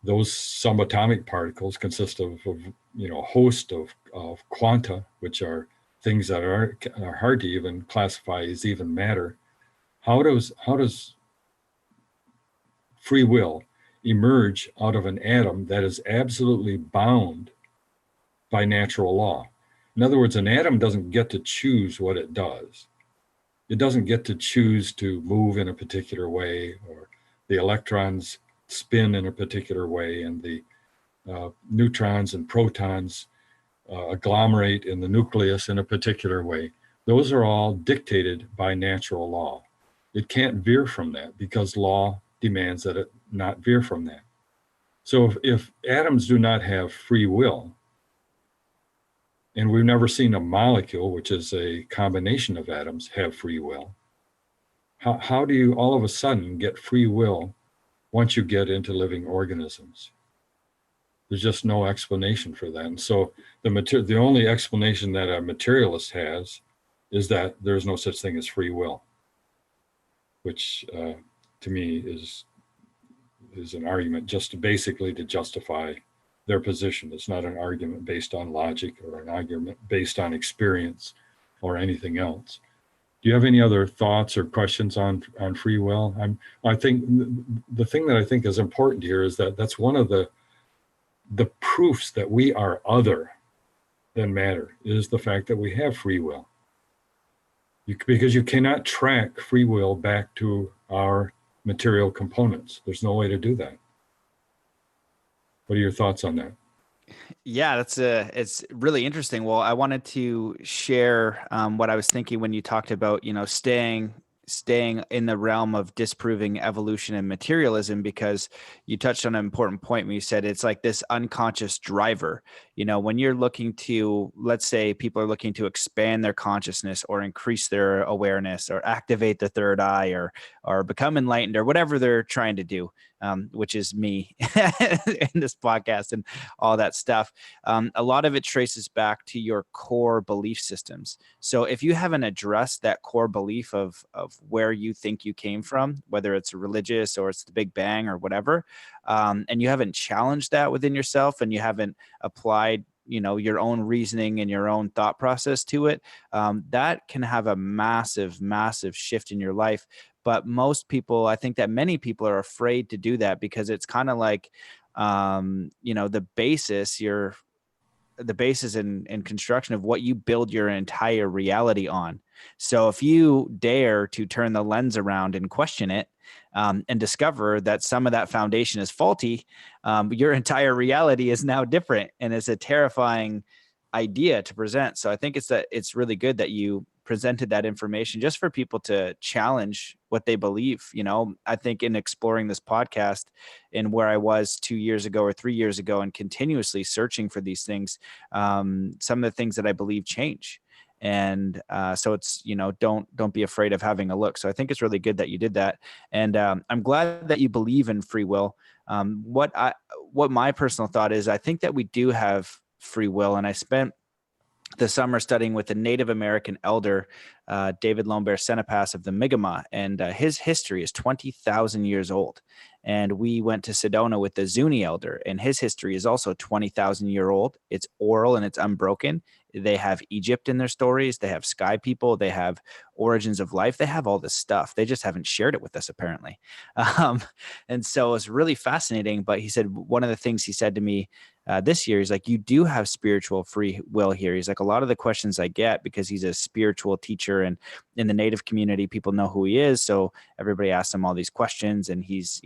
those subatomic particles consist of a host of quanta, which are things that are hard to even classify as even matter. How does free will emerge out of an atom that is absolutely bound by natural law? In other words, an atom doesn't get to choose what it does. It doesn't get to choose to move in a particular way, or the electrons spin in a particular way, and the neutrons and protons agglomerate in the nucleus in a particular way. Those are all dictated by natural law. It can't veer from that because law demands that it not veer from that. So if atoms do not have free will, and we've never seen a molecule, which is a combination of atoms, have free will, how do you all of a sudden get free will once you get into living organisms? There's just no explanation for that. And so the only explanation that a materialist has is that there's no such thing as free will, which to me is an argument just basically to justify their position. It's not an argument based on logic or an argument based on experience or anything else. Do you have any other thoughts or questions on free will? I think the thing that I think is important here is that that's one of the proofs that we are other than matter, is the fact that we have free will. Because you cannot track free will back to our material components. There's no way to do that. What are your thoughts on that? Yeah, it's really interesting. Well, I wanted to share what I was thinking when you talked about, staying in the realm of disproving evolution and materialism, because you touched on an important point when you said it's like this unconscious driver. When you're looking to, let's say people are looking to expand their consciousness or increase their awareness or activate the third eye or become enlightened or whatever they're trying to do, which is me in this podcast and all that stuff. A lot of it traces back to your core belief systems. So if you haven't addressed that core belief of where you think you came from, whether it's religious or it's the Big Bang or whatever, and you haven't challenged that within yourself and you haven't applied your own reasoning and your own thought process to it, that can have a massive shift in your life. But most people, I think that many people are afraid to do that because it's kind of like the basis in construction of what you build your entire reality on. So if you dare to turn the lens around and question it, and discover that some of that foundation is faulty, your entire reality is now different, and it's a terrifying idea to present. So I think it's really good that you presented that information just for people to challenge what they believe. I think in exploring this podcast and where I was 2 years ago or 3 years ago and continuously searching for these things, some of the things that I believe change. And so it's, don't be afraid of having a look. So I think it's really good that you did that. And I'm glad that you believe in free will. What my personal thought is, I think that we do have free will. And I spent the summer studying with a Native American elder, David Lomber Senepas of the Mi'kmaq, and his history is 20,000 years old. And we went to Sedona with the Zuni elder, and his history is also 20,000 year old. It's oral and it's unbroken. They have Egypt in their stories. They have sky people. They have origins of life. They have all this stuff. They just haven't shared it with us, apparently. And so it's really fascinating. But he said, one of the things he said to me this year, he's like, you do have spiritual free will here. He's like, a lot of the questions I get, because he's a spiritual teacher and in the Native community, people know who he is. So everybody asks him all these questions, and he's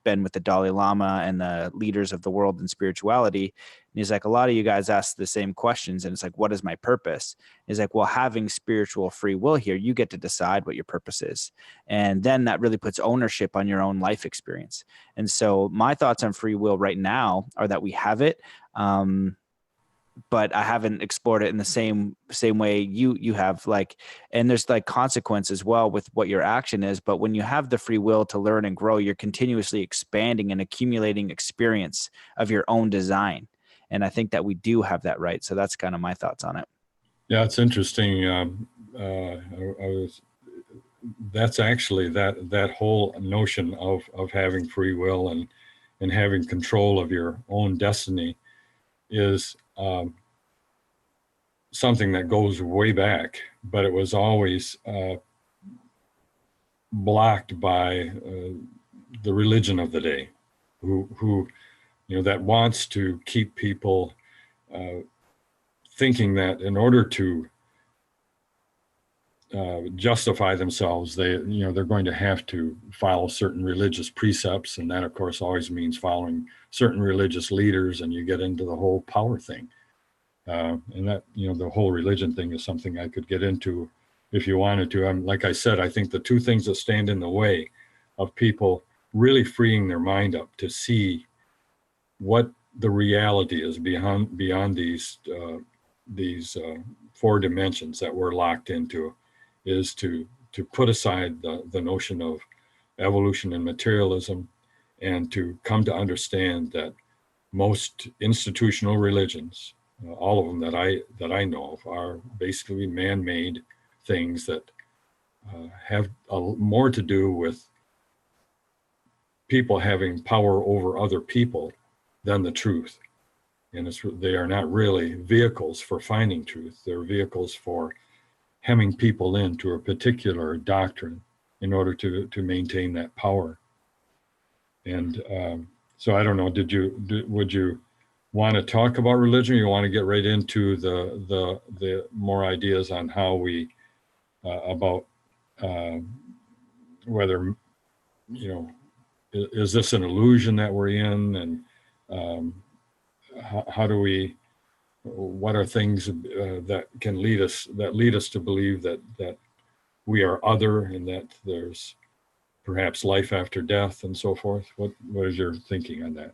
been with the Dalai Lama and the leaders of the world in spirituality. And he's like, a lot of you guys ask the same questions. And it's like, what is my purpose? He's like, well, having spiritual free will here, you get to decide what your purpose is. And then that really puts ownership on your own life experience. And so my thoughts on free will right now are that we have it. but I haven't explored it in the same way you have. Like, and there's like consequence as well with what your action is. But when you have the free will to learn and grow, you're continuously expanding and accumulating experience of your own design. And I think that we do have that right. So that's kind of my thoughts on it. Yeah, it's interesting. That's actually that whole notion of having free will and having control of your own destiny is something that goes way back, but it was always blocked by the religion of the day, who that wants to keep people thinking that in order to justify themselves, they're going to have to follow certain religious precepts, and that of course always means following certain religious leaders, and you get into the whole power thing. And that, the whole religion thing is something I could get into if you wanted to. Like I said, I think the two things that stand in the way of people really freeing their mind up to see what the reality is beyond these four dimensions that we're locked into is to put aside the notion of evolution and materialism, and to come to understand that most institutional religions, all of them that I know of, are basically man-made things that have more to do with people having power over other people than the truth. And they are not really vehicles for finding truth. They're vehicles for hemming people into a particular doctrine in order to maintain that power. And so I don't know, would you want to talk about religion, or you want to get right into the more ideas on how we about whether is this an illusion that we're in, and how do we, what are things that lead us to believe that we are other, and that there's perhaps life after death and so forth? What is your thinking on that?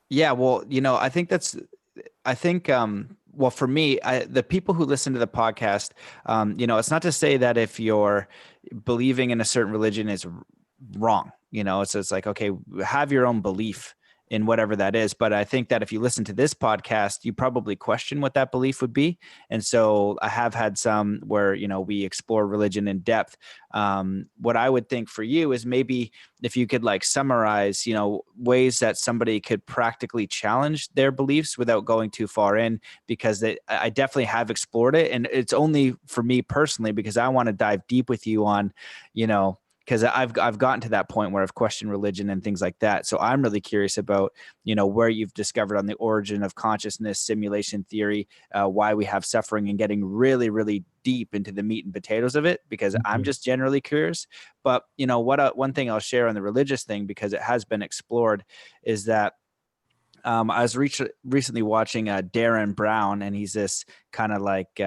Yeah, well, I think, well, for me, the people who listen to the podcast, it's not to say that if you're believing in a certain religion is wrong, it's like, okay, have your own belief in whatever that is. But I think that if you listen to this podcast, you probably question what that belief would be. And so I have had some where, we explore religion in depth. What I would think for you is maybe if you could like summarize, ways that somebody could practically challenge their beliefs without going too far in, because I definitely have explored it. And it's only for me personally, because I want to dive deep with you on, because I've gotten to that point where I've questioned religion and things like that. So I'm really curious about, where you've discovered on the origin of consciousness, simulation theory, why we have suffering, and getting really, really deep into the meat and potatoes of it, because I'm just generally curious. But, one thing I'll share on the religious thing, because it has been explored, is that I was recently watching Darren Brown, and he's this kind of like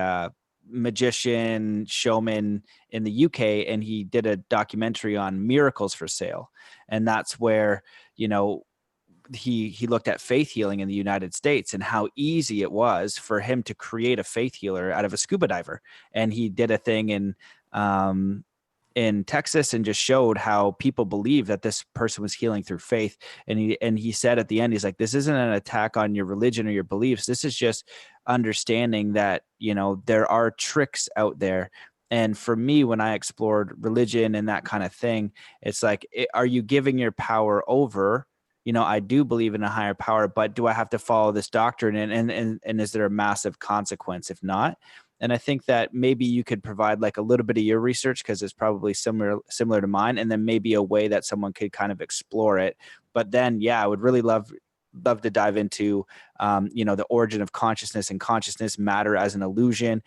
magician showman in the UK, and he did a documentary on miracles for sale. And that's where, he looked at faith healing in the United States and how easy it was for him to create a faith healer out of a scuba diver. And he did a thing in Texas and just showed how people believe that this person was healing through faith. And he said at the end, he's like, this isn't an attack on your religion or your beliefs. This is just understanding that, there are tricks out there. And for me, when I explored religion and that kind of thing, it's like, are you giving your power over? I do believe in a higher power, but do I have to follow this doctrine? And is there a massive consequence if not? And I think that maybe you could provide like a little bit of your research, because it's probably similar to mine, and then maybe a way that someone could kind of explore it. But then, yeah, I would really love to dive into, the origin of consciousness and consciousness, matter as an illusion,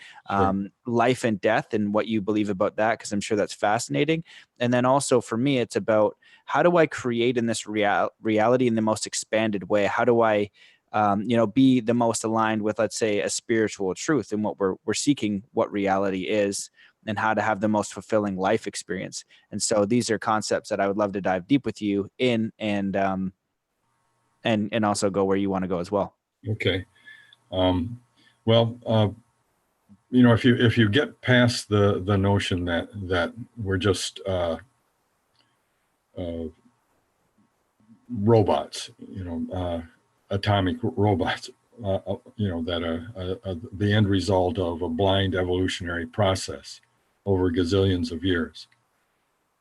life and death, and what you believe about that, because I'm sure that's fascinating. And then also for me, it's about how do I create in this reality in the most expanded way? How do I be the most aligned with, let's say, a spiritual truth and what we're seeking, what reality is, and how to have the most fulfilling life experience. And so these are concepts that I would love to dive deep with you in, and also go where you want to go as well. Okay. Well, if you get past the notion that we're just robots, atomic robots, that are the end result of a blind evolutionary process over gazillions of years.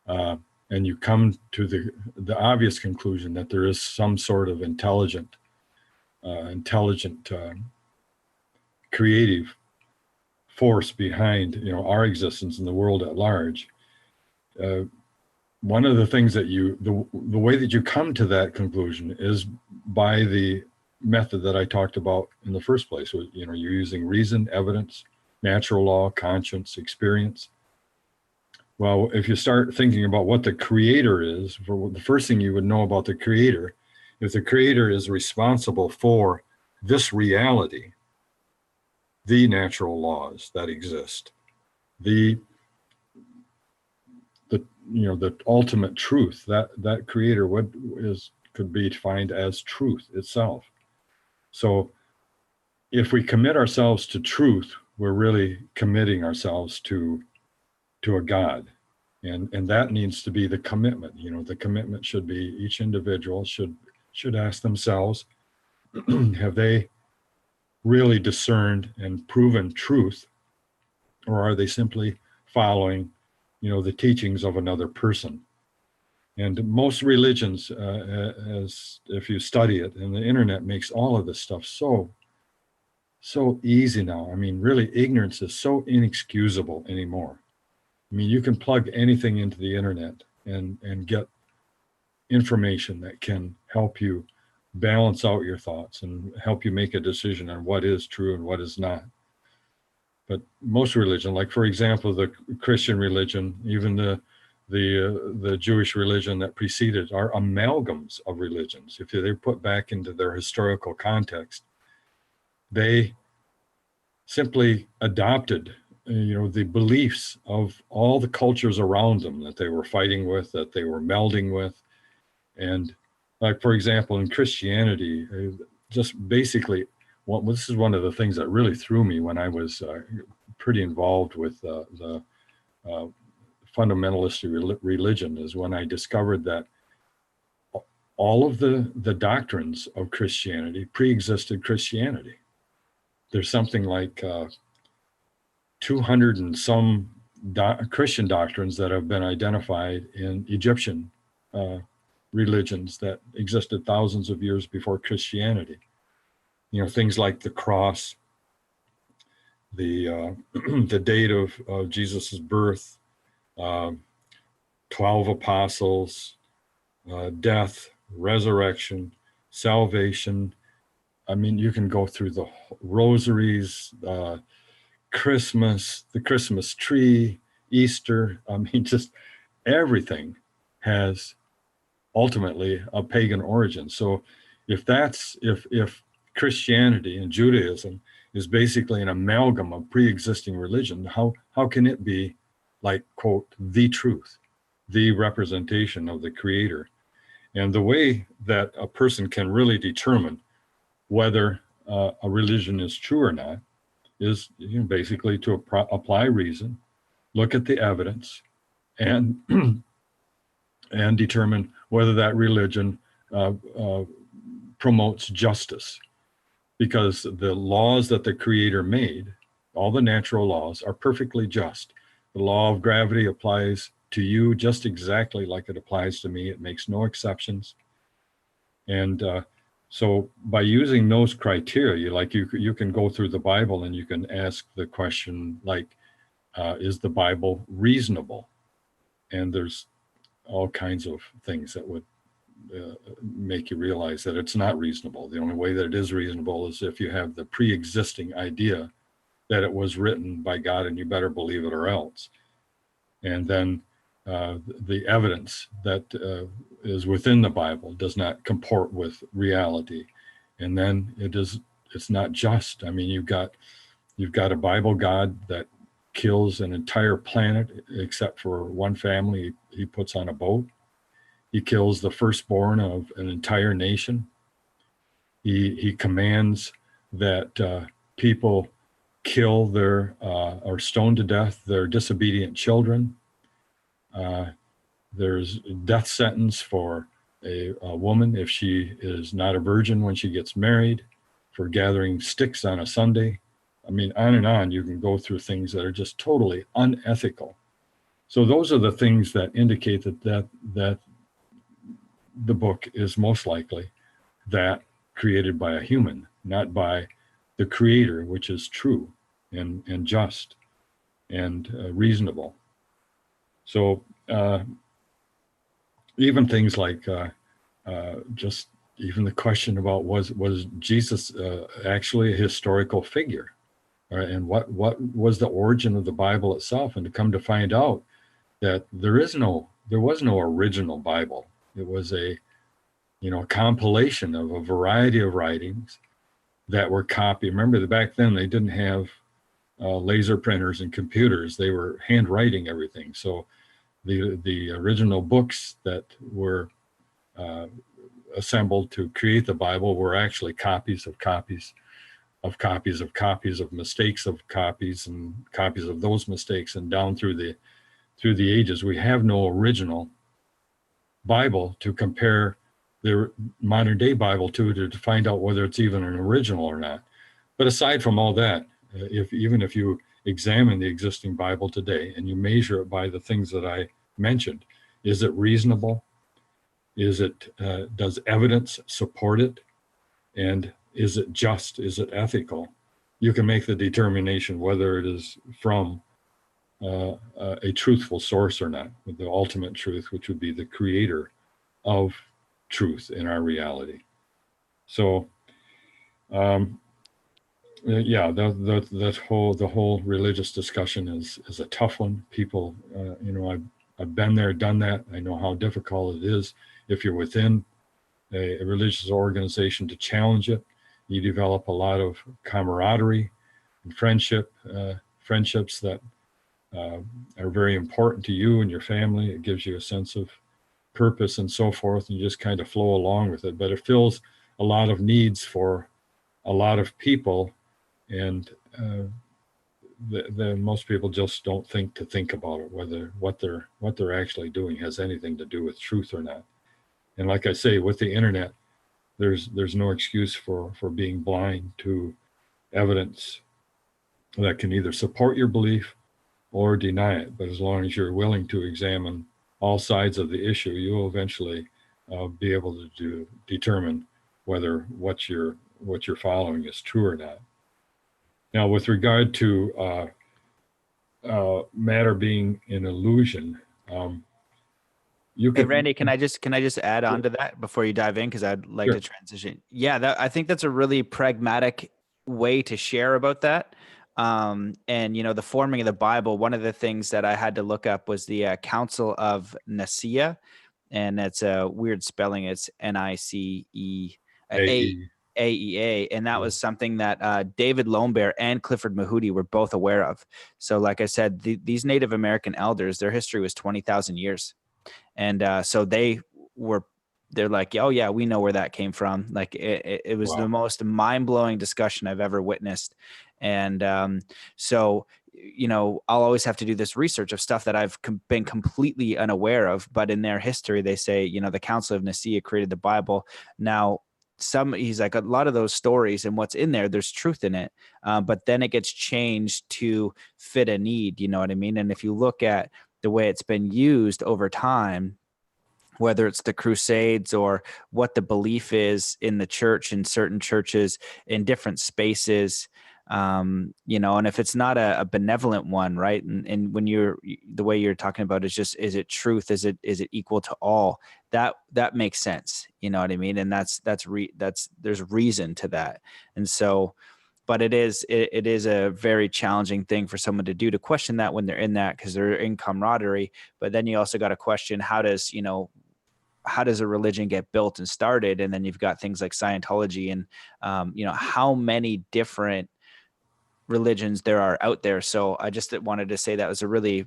And you come to the obvious conclusion that there is some sort of intelligent, creative force behind, our existence in the world at large. One of the things that the way that you come to that conclusion is by the method that I talked about in the first place. You're using reason, evidence, natural law, conscience, experience. Well, if you start thinking about what the creator is, the first thing you would know about the creator, if the creator is responsible for this reality, the natural laws that exist, the ultimate truth, that creator could be defined as truth itself. So if we commit ourselves to truth, we're really committing ourselves to a God. And that needs to be the commitment. The commitment should be each individual should ask themselves, have they really discerned and proven truth, or are they simply following, the teachings of another person? And most religions, as if you study it, and the internet makes all of this stuff so easy now. I mean, really, ignorance is so inexcusable anymore. I mean, you can plug anything into the internet and get information that can help you balance out your thoughts and help you make a decision on what is true and what is not. But most religion, like for example, the Christian religion, even the Jewish religion that preceded, are amalgams of religions. If they're put back into their historical context, they simply adopted the beliefs of all the cultures around them that they were fighting with, that they were melding with. And like, for example, in Christianity, just basically, this is one of the things that really threw me when I was pretty involved with the fundamentalist religion, is when I discovered that all of the doctrines of Christianity pre-existed Christianity. There's something like 200 and some Christian doctrines that have been identified in Egyptian religions that existed thousands of years before Christianity. Things like the cross, the the date of Jesus's birth, 12 apostles, death, resurrection, salvation. I mean, you can go through the rosaries, Christmas, the Christmas tree, Easter. I mean, just everything has ultimately a pagan origin. So if Christianity and Judaism is basically an amalgam of pre-existing religion, how can it be, like, quote, the truth, the representation of the creator? And the way that a person can really determine whether a religion is true or not is basically to apply reason, look at the evidence, and and determine whether that religion promotes justice. Because the laws that the creator made, all the natural laws, are perfectly just. The law of gravity applies to you just exactly like it applies to me. It makes no exceptions. And so by using those criteria, like you can go through the Bible and you can ask the question, like, is the Bible reasonable? And there's all kinds of things that would make you realize that it's not reasonable. The only way that it is reasonable is if you have the pre-existing idea that it was written by God, and you better believe it or else. And then the evidence that is within the Bible does not comport with reality. And then it's not just. I mean, you've got a Bible God that kills an entire planet except for one family he puts on a boat. He kills the firstborn of an entire nation. He commands that people kill their or stone to death their disobedient children. There's death sentence for a woman if she is not a virgin when she gets married, for gathering sticks on a Sunday. I mean, on and on, you can go through things that are just totally unethical. So those are the things that indicate that the book is most likely that created by a human, not by the creator, which is true and just and reasonable. So even things like just even the question about was Jesus actually a historical figure, right? And what was the origin of the Bible itself? And to come to find out that there was no original Bible. It was a compilation of a variety of writings that were copied. Remember that back then they didn't have laser printers and computers. They were handwriting everything. So the original books that were assembled to create the Bible were actually copies of copies of copies of copies of mistakes of copies and copies of those mistakes, and down through the ages. We have no original Bible to compare the modern day Bible to find out whether it's even an original or not. But aside from all that, even if you examine the existing Bible today and you measure it by the things that I mentioned, is it reasonable? Is it does evidence support it? And is it just? Is it ethical? You can make the determination whether it is from a truthful source or not, with the ultimate truth, which would be the creator of truth in our reality. So, yeah, the whole religious discussion is a tough one. People, I've been there, done that. I know how difficult it is. If you're within a religious organization, to challenge it, you develop a lot of camaraderie and friendships that are very important to you and your family. It gives you a sense of purpose and so forth, and you just kind of flow along with it. But it fills a lot of needs for a lot of people, and the most people just don't think about it, whether what they're actually doing has anything to do with truth or not. And like I say, with the internet, there's no excuse for being blind to evidence that can either support your belief or deny it. But as long as you're willing to examine all sides of the issue, you will eventually be able to determine whether what you're following is true or not. Now, with regard to matter being an illusion, Hey Randy, can I just add Sure. on to that before you dive in? Because I'd like Sure. to transition. Yeah, I think that's a really pragmatic way to share about that. And the forming of the Bible. One of the things that I had to look up was the Council of Nicaea, and it's a weird spelling. It's NICE AE. AEA, and that Yeah. was something that David Lombard and Clifford Mahudi were both aware of. So, like I said, these Native American elders, their history was 20,000 years. And so they're like, oh yeah, we know where that came from. Like it was Wow. the most mind-blowing discussion I've ever witnessed. And so, I'll always have to do this research of stuff that I've been completely unaware of. But in their history, they say, the Council of Nicaea created the Bible. Now, he's like, a lot of those stories and what's in there, there's truth in it. But then it gets changed to fit a need. You know what I mean? And if you look at the way it's been used over time, whether it's the Crusades or what the belief is in the church, in certain churches, in different spaces, and if it's not a benevolent one, right? And when the way you're talking about is just, is it truth? Is it equal to all? That makes sense. You know what I mean? And there's reason to that. And so, but it is a very challenging thing for someone to do, to question that when they're in that, because they're in camaraderie. But then you also got to question, how does a religion get built and started? And then you've got things like Scientology and, how many different religions there are out there. So I just wanted to say that was a really,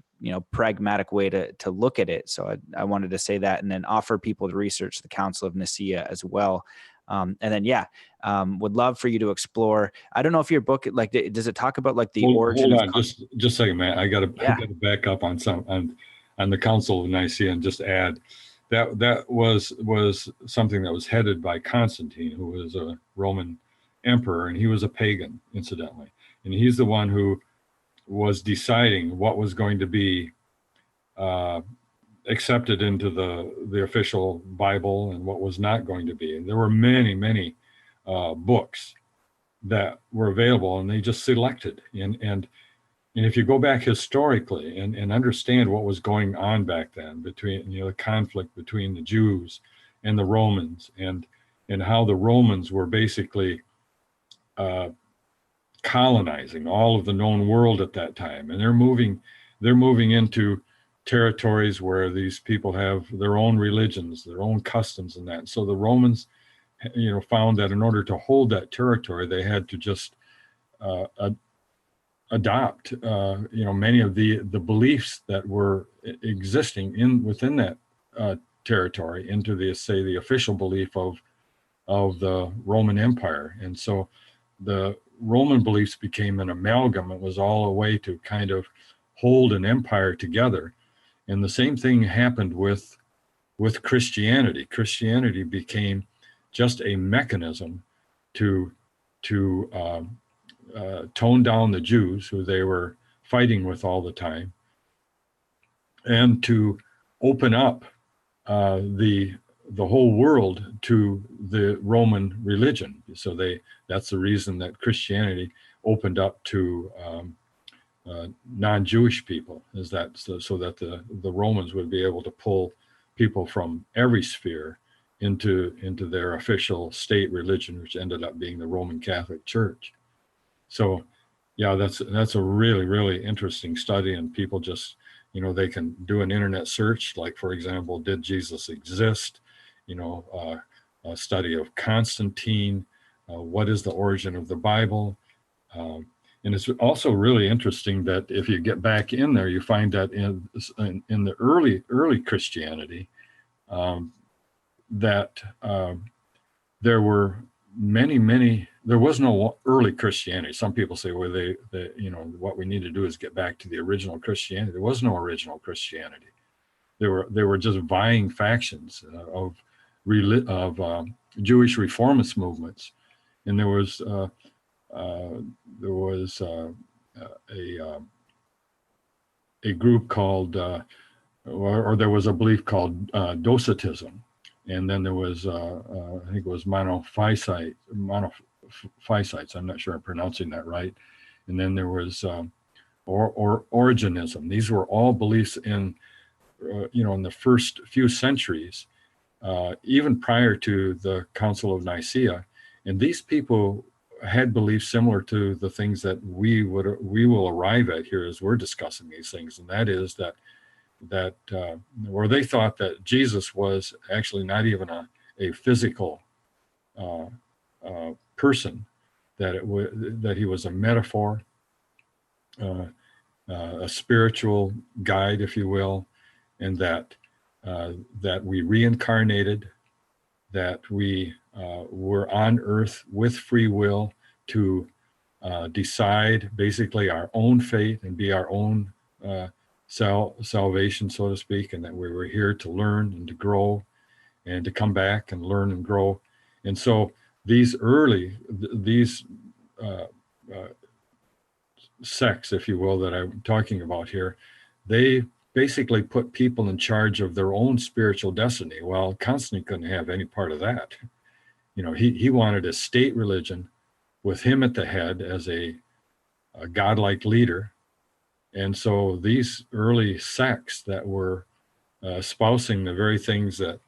pragmatic way to look at it. So I wanted to say that, and then offer people to research the Council of Nicaea as well. And then, would love for you to explore. I don't know if your book, like, does it talk about like the origin hold of? on, just a second, man. I gotta back up on on the Council of Nicaea and just add that was something that was headed by Constantine, who was a Roman emperor, and he was a pagan, incidentally, and he's the one who was deciding what was going to be accepted into the official Bible and what was not going to be. And there were many books that were available, and they just selected. And if you go back historically and understand what was going on back then between, the conflict between the Jews and the Romans, and how the Romans were basically colonizing all of the known world at that time, and they're moving into territories where these people have their own religions, their own customs, and that. So the Romans, found that in order to hold that territory, they had to just adopt, many of the beliefs that were existing within that territory into the official belief of the Roman Empire. And so the Roman beliefs became an amalgam. It was all a way to kind of hold an empire together. And the same thing happened with Christianity. Christianity became just a mechanism to tone down the Jews, who they were fighting with all the time, and to open up the whole world to the Roman religion. So that's the reason that Christianity opened up to non-Jewish people, is that so that the Romans would be able to pull people from every sphere into their official state religion, which ended up being the Roman Catholic Church. So yeah, that's a really, really interesting study, and people just, they can do an internet search, like, for example, did Jesus exist? A study of Constantine, what is the origin of the Bible? And it's also really interesting that if you get back in there, you find that in the early Christianity, that there were many. There was no early Christianity. Some people say, well, they what we need to do is get back to the original Christianity. There was no original Christianity. There were just vying factions of Jewish reformist movements, and there was a group called, or there was a belief called Docetism, and then there was I think it was monophysites. I'm not sure I'm pronouncing that right. And then there was Origenism. These were all beliefs in in the first few centuries, even prior to the Council of Nicaea, and these people had beliefs similar to the things that we will arrive at here as we're discussing these things, and that is that where they thought that Jesus was actually not even a physical person, that he was a metaphor, a spiritual guide, if you will, and that we reincarnated, that we were on earth with free will to decide basically our own fate and be our own salvation, so to speak, and that we were here to learn and to grow and to come back and learn and grow. And so these sects, if you will, that I'm talking about here, they basically put people in charge of their own spiritual destiny. Well, Constantine couldn't have any part of that. He wanted a state religion with him at the head as a godlike leader. And so these early sects that were espousing the very things that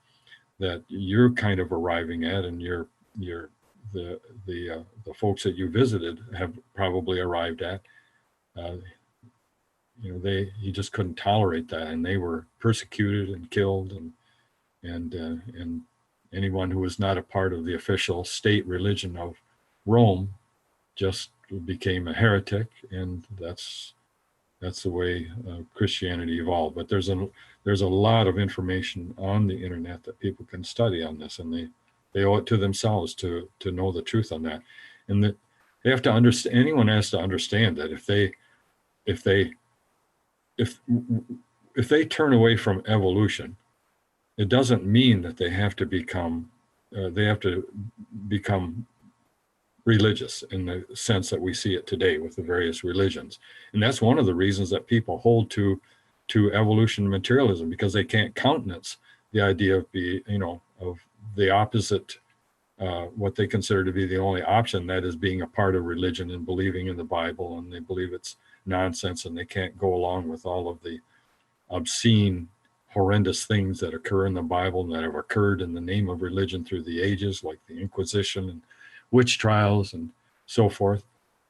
you're kind of arriving at, and the folks that you visited have probably arrived at, he just couldn't tolerate that, and they were persecuted and killed, and anyone who was not a part of the official state religion of Rome just became a heretic, and that's the way Christianity evolved. But there's a lot of information on the internet that people can study on this, and They owe it to themselves to know the truth on that, and that they have to understand. Anyone has to understand that if they turn away from evolution, it doesn't mean that they have to become religious in the sense that we see it today with the various religions. And that's one of the reasons that people hold to evolution materialism, because they can't countenance the idea of of the opposite, what they consider to be the only option, that is being a part of religion and believing in the Bible, and they believe it's nonsense, and they can't go along with all of the obscene, horrendous things that occur in the Bible and that have occurred in the name of religion through the ages, like the Inquisition and witch trials and so forth.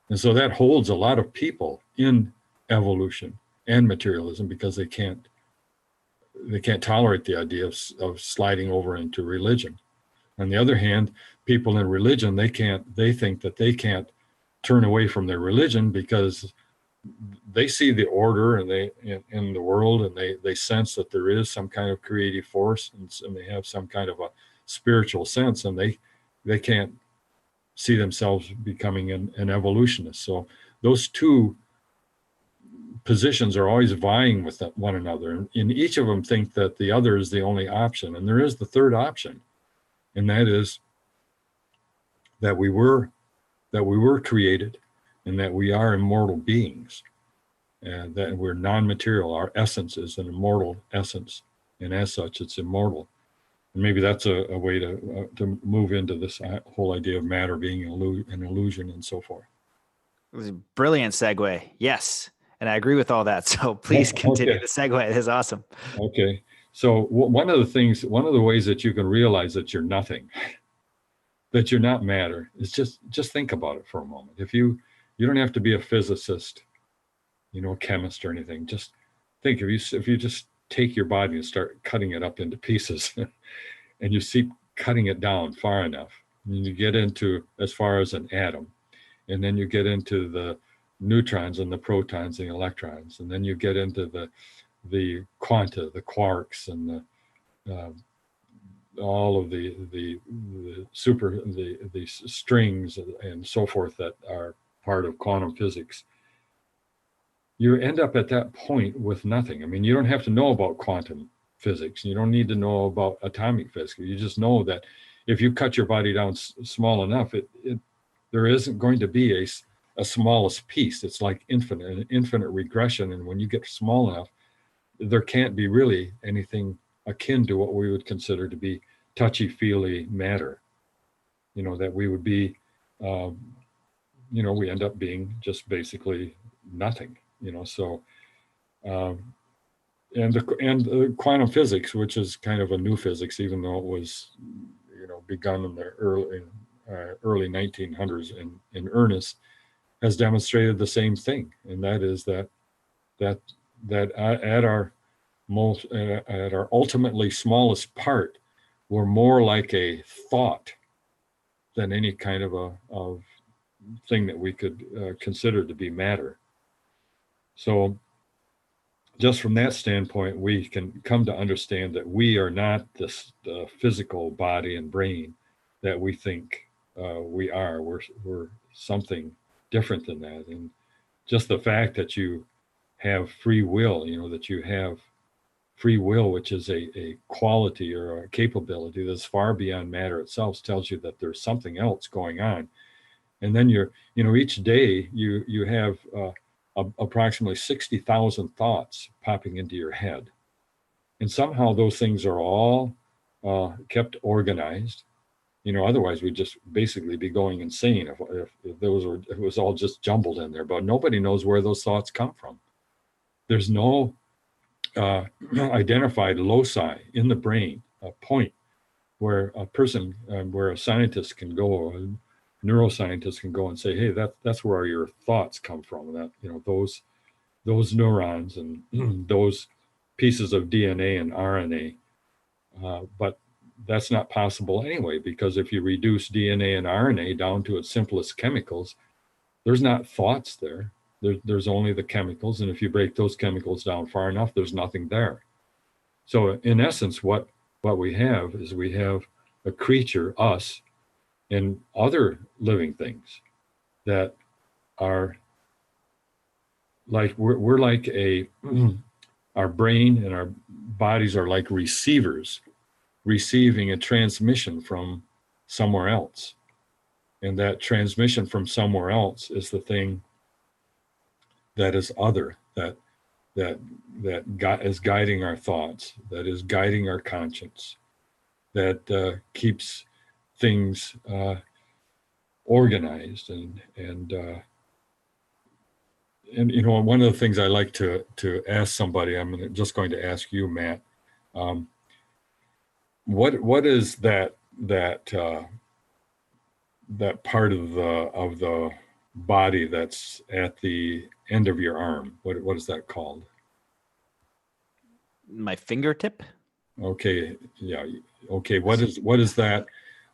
And so that holds a lot of people in evolution and materialism, because they can't tolerate the idea of sliding over into religion. On the other hand, people in religion, they think that they can't turn away from their religion, because they see the order and in the world, and they sense that there is some kind of creative force, and they have some kind of a spiritual sense, and they can't see themselves becoming an evolutionist. So those two positions are always vying with one another, and each of them think that the other is the only option. And there is the third option, and that is that we were created, and that we are immortal beings, and that we're non-material. Our essence is an immortal essence, and as such, it's immortal. And maybe that's a way to move into this whole idea of matter being an illusion and so forth. It was a brilliant segue. Yes. And I agree with all that. So please continue the segue. It is awesome. Okay. So one of the ways that you can realize that you're nothing, that you're not matter, is just think about it for a moment. If you don't have to be a physicist, a chemist or anything. Just think, if you just take your body and start cutting it up into pieces, and you keep cutting it down far enough, and you get into as far as an atom, and then you get into the neutrons and the protons and the electrons, and then you get into the quanta, the quarks, and all of the strings and so forth that are part of quantum physics. You end up at that point with nothing. I mean, you don't have to know about quantum physics. You don't need to know about atomic physics. You just know that if you cut your body down small enough, there isn't going to be a smallest piece. It's like an infinite regression. And when you get small enough, there can't be really anything akin to what we would consider to be touchy-feely matter. That we would be, we end up being just basically nothing. So, and quantum physics, which is kind of a new physics, even though it was, begun in the early 1900s in earnest, has demonstrated the same thing, and that is that at our ultimately smallest part, we're more like a thought than any kind of a thing that we could consider to be matter. So just from that standpoint, we can come to understand that we are not this physical body and brain that we think we are. We're something different than that. And just the fact that you have free will, that you have free will, which is a quality or a capability that's far beyond matter itself, tells you that there's something else going on. And then each day you have approximately 60,000 thoughts popping into your head. And somehow those things are all kept organized. Otherwise we'd just basically be going insane if it was all just jumbled in there. But nobody knows where those thoughts come from. There's no identified loci in the brain, a point where where a scientist can go, or a neuroscientist can go and say, hey, that's where your thoughts come from. That, those neurons and those pieces of DNA and RNA. But that's not possible anyway, because if you reduce DNA and RNA down to its simplest chemicals, there's not thoughts there. There's only the chemicals. And if you break those chemicals down far enough, there's nothing there. So in essence, what we have is we have a creature, us, and other living things that are like, we're like our brain and our bodies are like receivers receiving a transmission from somewhere else. And that transmission from somewhere else is the thing that is other, that is guiding our thoughts, that is guiding our conscience, that keeps things organized. And you know, one of the things I like to ask somebody, I'm just going to ask you, Matt, what is that part of the body that's at the end of your arm? What is that called? My fingertip. Okay, yeah. Okay, what is that?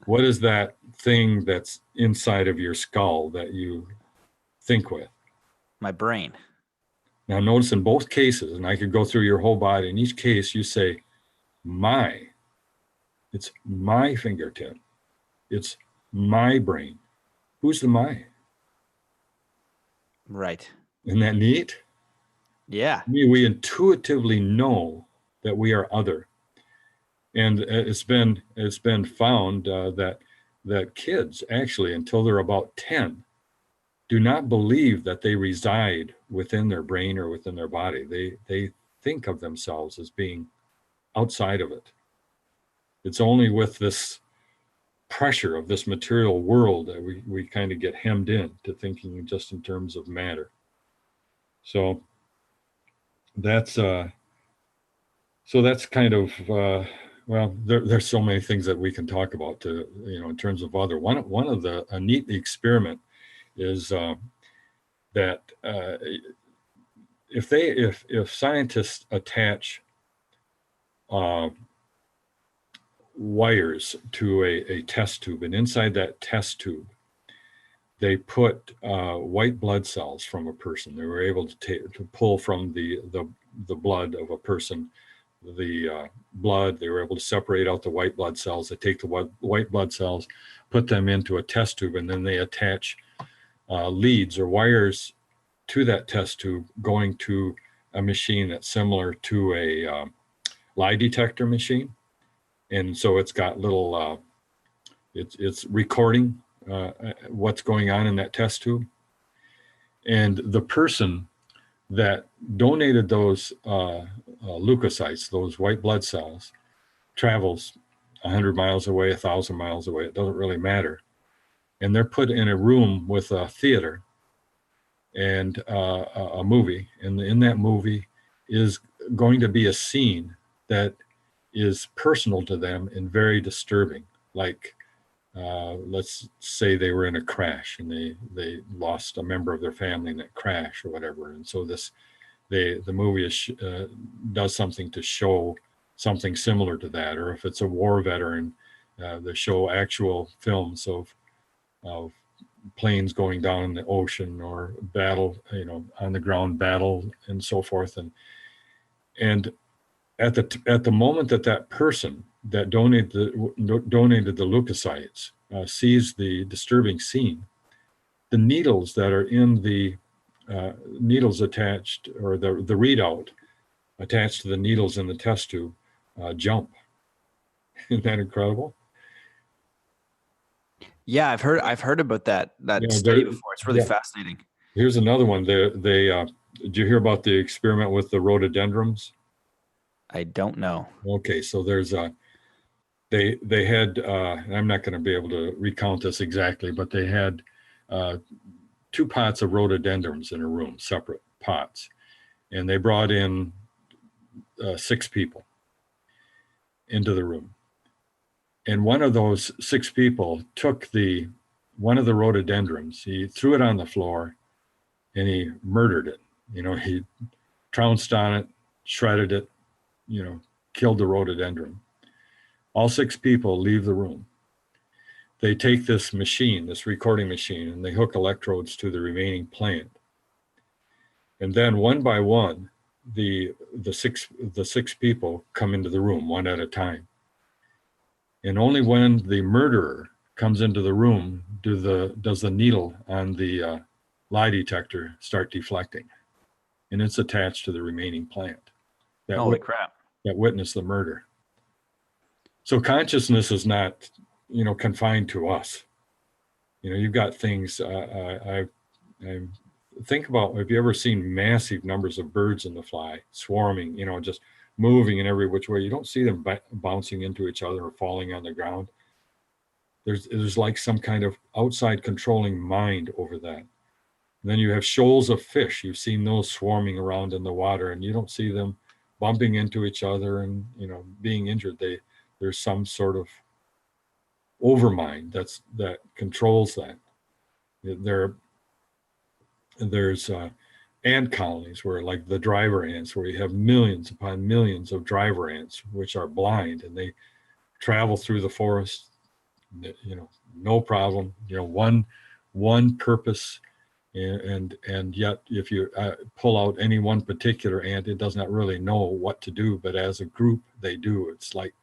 What is that thing that's inside of your skull that you think with? My brain. Now, notice in both cases, and I could go through your whole body. In each case, you say, my. It's my fingertip. It's my brain. Who's the my? Right. Isn't that neat? Yeah. We intuitively know that we are other. And it's been found that kids actually, until they're about 10, do not believe that they reside within their brain or within their body. They think of themselves as being outside of it. It's only with this pressure of this material world that we kind of get hemmed in to thinking just in terms of matter. So that's kind of well, there's so many things that we can talk about to, you know, in terms of other. One of a neat experiment is that if scientists attach wires to a test tube, and inside that test tube they put white blood cells from a person. They were able to pull from the blood of a person the blood. They were able to separate out the white blood cells. They take the white blood cells, put them into a test tube, and then they attach leads or wires to that test tube going to a machine that's similar to a lie detector machine. And so it's got little, it's recording what's going on in that test tube. And the person that donated those leukocytes, those white blood cells, travels 100 miles away, 1,000 miles away. It doesn't really matter. And they're put in a room with a theater and a movie. And in that movie is going to be a scene that is personal to them and very disturbing. Like, let's say they were in a crash and they lost a member of their family in that crash or whatever. And so the movie does something to show something similar to that. Or if it's a war veteran, they show actual films of planes going down in the ocean or battle, you know, on the ground battle and so forth. And at the moment that person that donated the leukocytes sees the disturbing scene, the needles that are in the needles attached, or the readout attached to the needles in the test tube jump. Isn't that incredible? Yeah, I've heard about that Yeah, study before. It's really fascinating. Here's another one. Did you hear about the experiment with the rhododendrons? I don't know. Okay, so there's they had I'm not going to be able to recount this exactly, but they had 2 pots of rhododendrons in a room, separate pots, and they brought in 6 people into the room. And one of those 6 people took one of the rhododendrons, he threw it on the floor, and he murdered it. You know, he trounced on it, shredded it, you know, killed the rhododendron. All 6 people leave the room. They take this machine, this recording machine, and they hook electrodes to the remaining plant. And then one by one, the six people come into the room one at a time. And only when the murderer comes into the room does the needle on the lie detector start deflecting. And it's attached to the remaining plant that, Holy crap. that witnessed the murder. So consciousness is not, confined to us. You've got things. I think about, have you ever seen massive numbers of birds in the fly swarming? Just moving in every which way. You don't see them bouncing into each other or falling on the ground. There's like some kind of outside controlling mind over that. And then you have shoals of fish. You've seen those swarming around in the water, and you don't see them bumping into each other and being injured. There's some sort of overmind that controls that. There's ant colonies where, like the driver ants, where you have millions upon millions of driver ants, which are blind, and they travel through the forest, no problem, one purpose. And yet, if you pull out any one particular ant, it does not really know what to do, but as a group, they do. It's like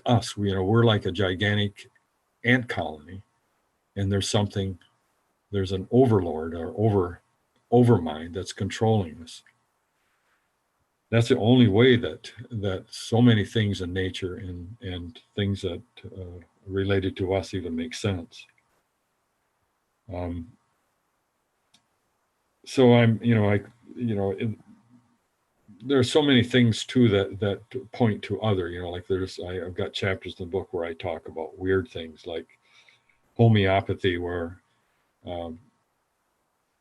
us. We're like a gigantic ant colony, and there's an overlord or overmind that's controlling us. That's the only way that so many things in nature and things that related to us even make sense. So there are so many things too that point to other, like I've got chapters in the book where I talk about weird things like homeopathy, where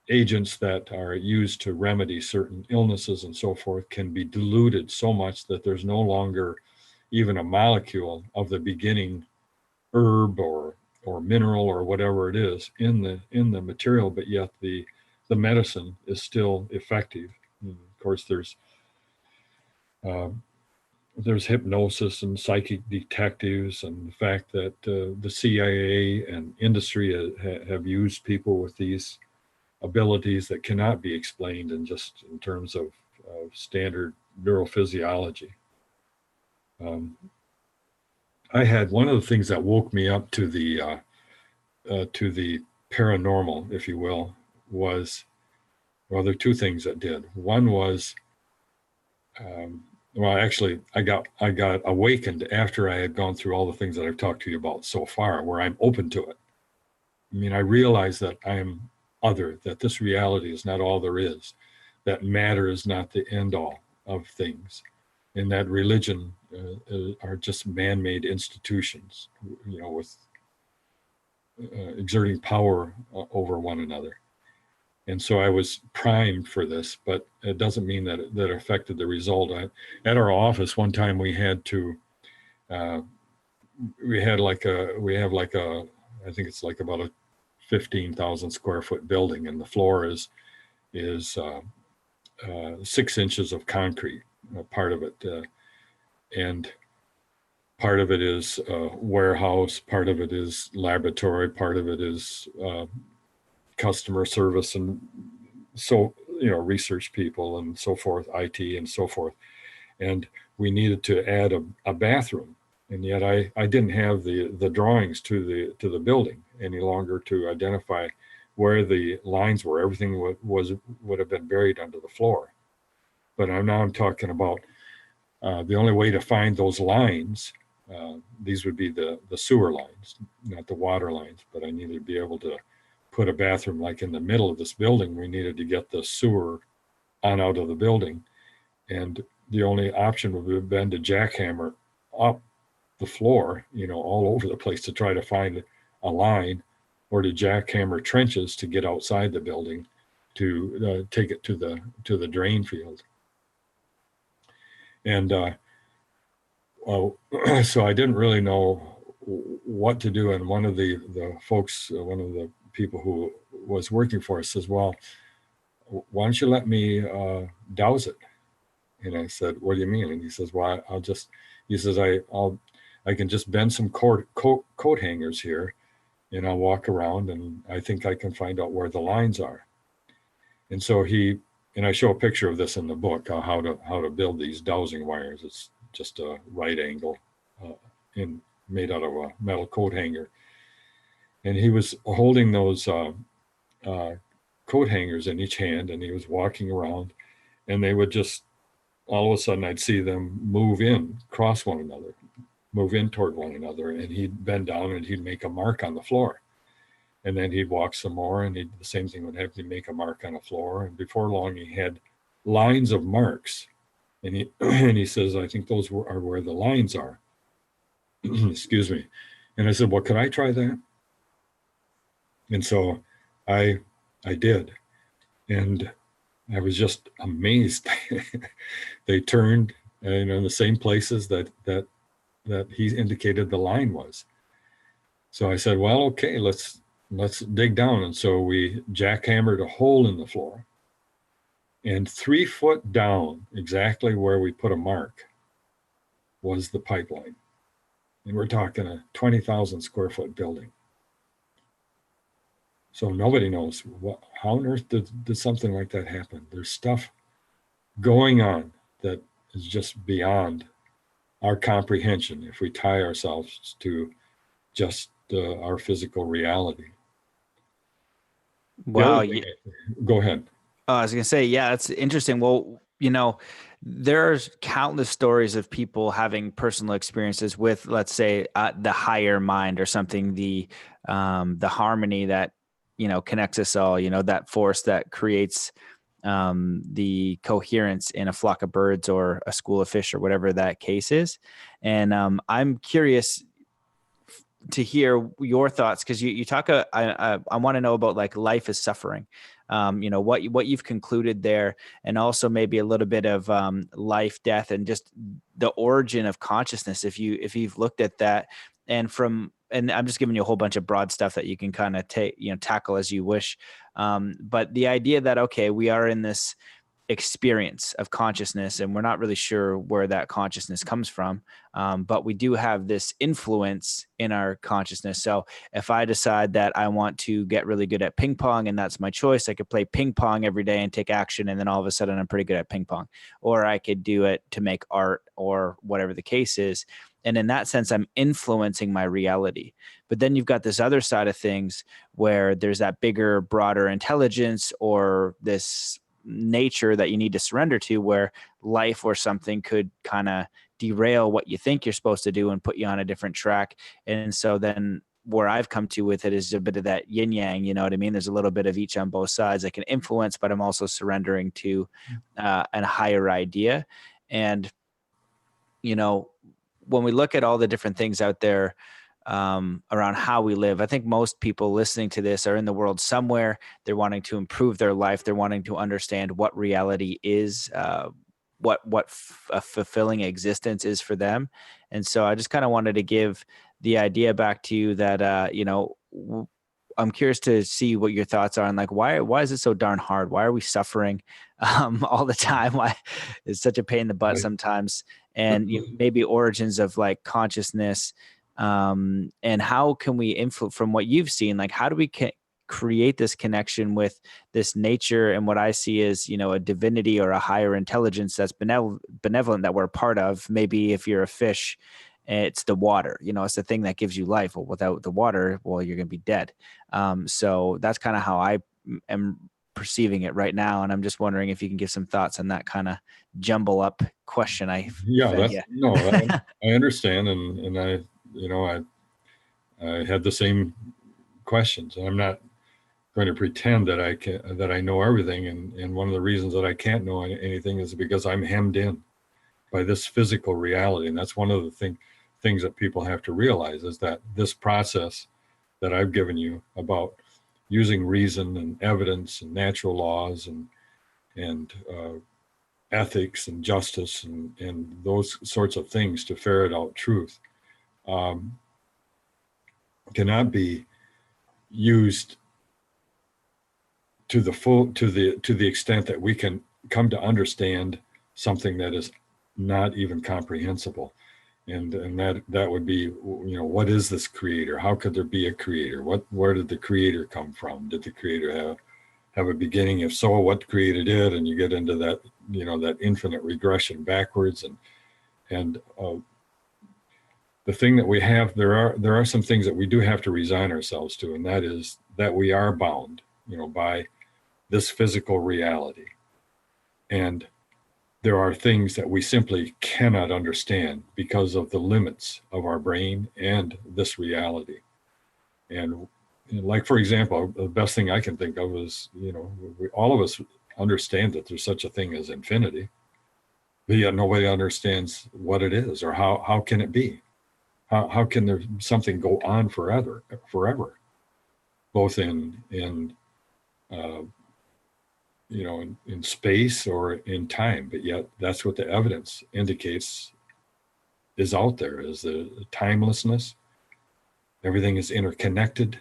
agents that are used to remedy certain illnesses and so forth can be diluted so much that there's no longer even a molecule of the beginning herb or mineral or whatever it is in the material, but yet the medicine is still effective. And of course, there's hypnosis and psychic detectives, and the fact that the CIA and industry have used people with these abilities that cannot be explained in terms of standard neurophysiology. I had one of the things that woke me up to the paranormal, if you will, was, well, there are two things that did. One was, actually, I got awakened after I had gone through all the things that I've talked to you about so far, where I'm open to it. I mean, I realize that I am other, that this reality is not all there is, that matter is not the end all of things, and that religion are just man-made institutions, with exerting power over one another. And so I was primed for this, but it doesn't mean that it affected the result. At our office one time, we had to, we have like a, I think it's like about a 15,000 square foot building, and the floor is 6 inches of concrete, part of it, and part of it is warehouse, part of it is laboratory, part of it is customer service, and so research people and so forth, IT and so forth. And we needed to add a bathroom, and yet I didn't have the drawings to the building any longer to identify where the lines were. Everything would have been buried under the floor. But I'm talking about the only way to find those lines. These would be the sewer lines, not the water lines. But I needed to be able to put a bathroom like in the middle of this building. We needed to get the sewer on out of the building, and the only option would have been to jackhammer up the floor, all over the place to try to find a line, or to jackhammer trenches to get outside the building to take it to the drain field. And so I didn't really know what to do. And one of the folks, one of the people who was working for us says, "Well, why don't you let me douse it?" And I said, "What do you mean?" And he says, "Well, I can just bend some coat hangers here, and I'll walk around, and I think I can find out where the lines are." And so and I show a picture of this in the book, how to build these dowsing wires. It's just a right angle made out of a metal coat hanger. And he was holding those coat hangers in each hand, and he was walking around, and they would just, all of a sudden I'd see them move in, cross one another, move in toward one another, and he'd bend down and he'd make a mark on the floor. And then he'd walk some more, and the same thing would happen. He'd make a mark on the floor, and before long he had lines of marks. And he and he says, I think those are where the lines are. Excuse me. And I said, well, could I try that? And so I did. And I was just amazed. They turned, in the same places that he indicated the line was. So I said, well, okay, let's dig down. And so we jackhammered a hole in the floor. And 3 foot down, exactly where we put a mark, was the pipeline. And we're talking a 20,000 square foot building. So nobody knows how on earth did something like that happen. There's stuff going on that is just beyond our comprehension if we tie ourselves to just our physical reality. Wow. Go ahead. I was going to say, yeah, that's interesting. Well, there's countless stories of people having personal experiences with, let's say, the higher mind or something, the harmony that, connects us all, that force that creates the coherence in a flock of birds or a school of fish or whatever that case is. And I'm curious to hear your thoughts, because you talk, I want to know about like life is suffering, what you've concluded there, and also maybe a little bit of life, death, and just the origin of consciousness. If you've looked at that, and I'm just giving you a whole bunch of broad stuff that you can kind of tackle as you wish. But the idea that, okay, we are in this experience of consciousness and we're not really sure where that consciousness comes from, but we do have this influence in our consciousness. So if I decide that I want to get really good at ping pong and that's my choice, I could play ping pong every day and take action, and then all of a sudden I'm pretty good at ping pong. Or I could do it to make art or whatever the case is. And in that sense, I'm influencing my reality. But then you've got this other side of things where there's that bigger, broader intelligence or this nature that you need to surrender to, where life or something could kind of derail what you think you're supposed to do and put you on a different track. And so then where I've come to with it is a bit of that yin yang, you know what I mean? There's a little bit of each on both sides. I can influence, but I'm also surrendering to a higher idea. And, when we look at all the different things out there around how we live, I think most people listening to this are in the world somewhere. They're wanting to improve their life. They're wanting to understand what reality is, what a fulfilling existence is for them. And so I just kind of wanted to give the idea back to you that, I'm curious to see what your thoughts are on, like, why is it so darn hard? Why are we suffering all the time? Why it's such a pain in the butt sometimes? And maybe origins of like consciousness, and how can we influence, from what you've seen, like how do we create this connection with this nature and what I see is, a divinity or a higher intelligence that's benevolent that we're a part of. Maybe if you're a fish, it's the water, it's the thing that gives you life. Well, without the water, well, you're going to be dead. So that's kind of how I am perceiving it right now. And I'm just wondering if you can give some thoughts on that kind of jumble up question. I understand. And I had the same questions, and I'm not going to pretend that I know everything. And one of the reasons that I can't know anything is because I'm hemmed in by this physical reality. And that's one of the things that people have to realize, is that this process that I've given you about using reason and evidence and natural laws and ethics and justice and those sorts of things to ferret out truth cannot be used to the extent that we can come to understand something that is not even comprehensible. And that would be, what is this creator? How could there be a creator? Where did the creator come from? Did the creator have a beginning? If so, what created it? And you get into that, that infinite regression backwards. And the thing that we have, there are some things that we do have to resign ourselves to, and that is that we are bound, by this physical reality. And there are things that we simply cannot understand because of the limits of our brain and this reality. And like, for example, the best thing I can think of is, all of us understand that there's such a thing as infinity, but yet nobody understands what it is, or how can it be? How can there something go on forever, both in in space or in time? But yet that's what the evidence indicates is out there, is the timelessness. Everything is interconnected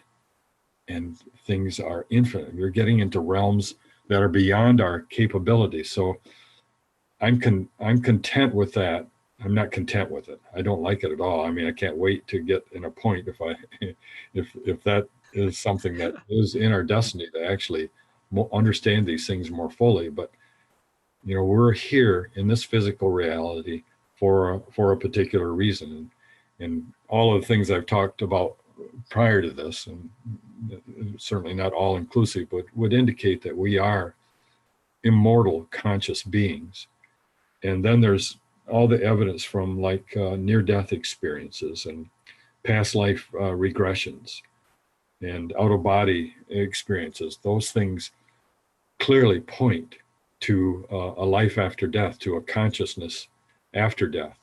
and things are infinite. You're getting into realms that are beyond our capability. So I'm content with that. I'm not content with it. I don't like it at all. I mean, I can't wait to get in a point if that is something that is in our destiny, to actually understand these things more fully. But we're here in this physical reality for a particular reason, and all of the things I've talked about prior to this, and certainly not all inclusive, but would indicate that we are immortal conscious beings. And then there's all the evidence from like near-death experiences and past life regressions and out-of-body experiences. Those things clearly point to a life after death, to a consciousness after death.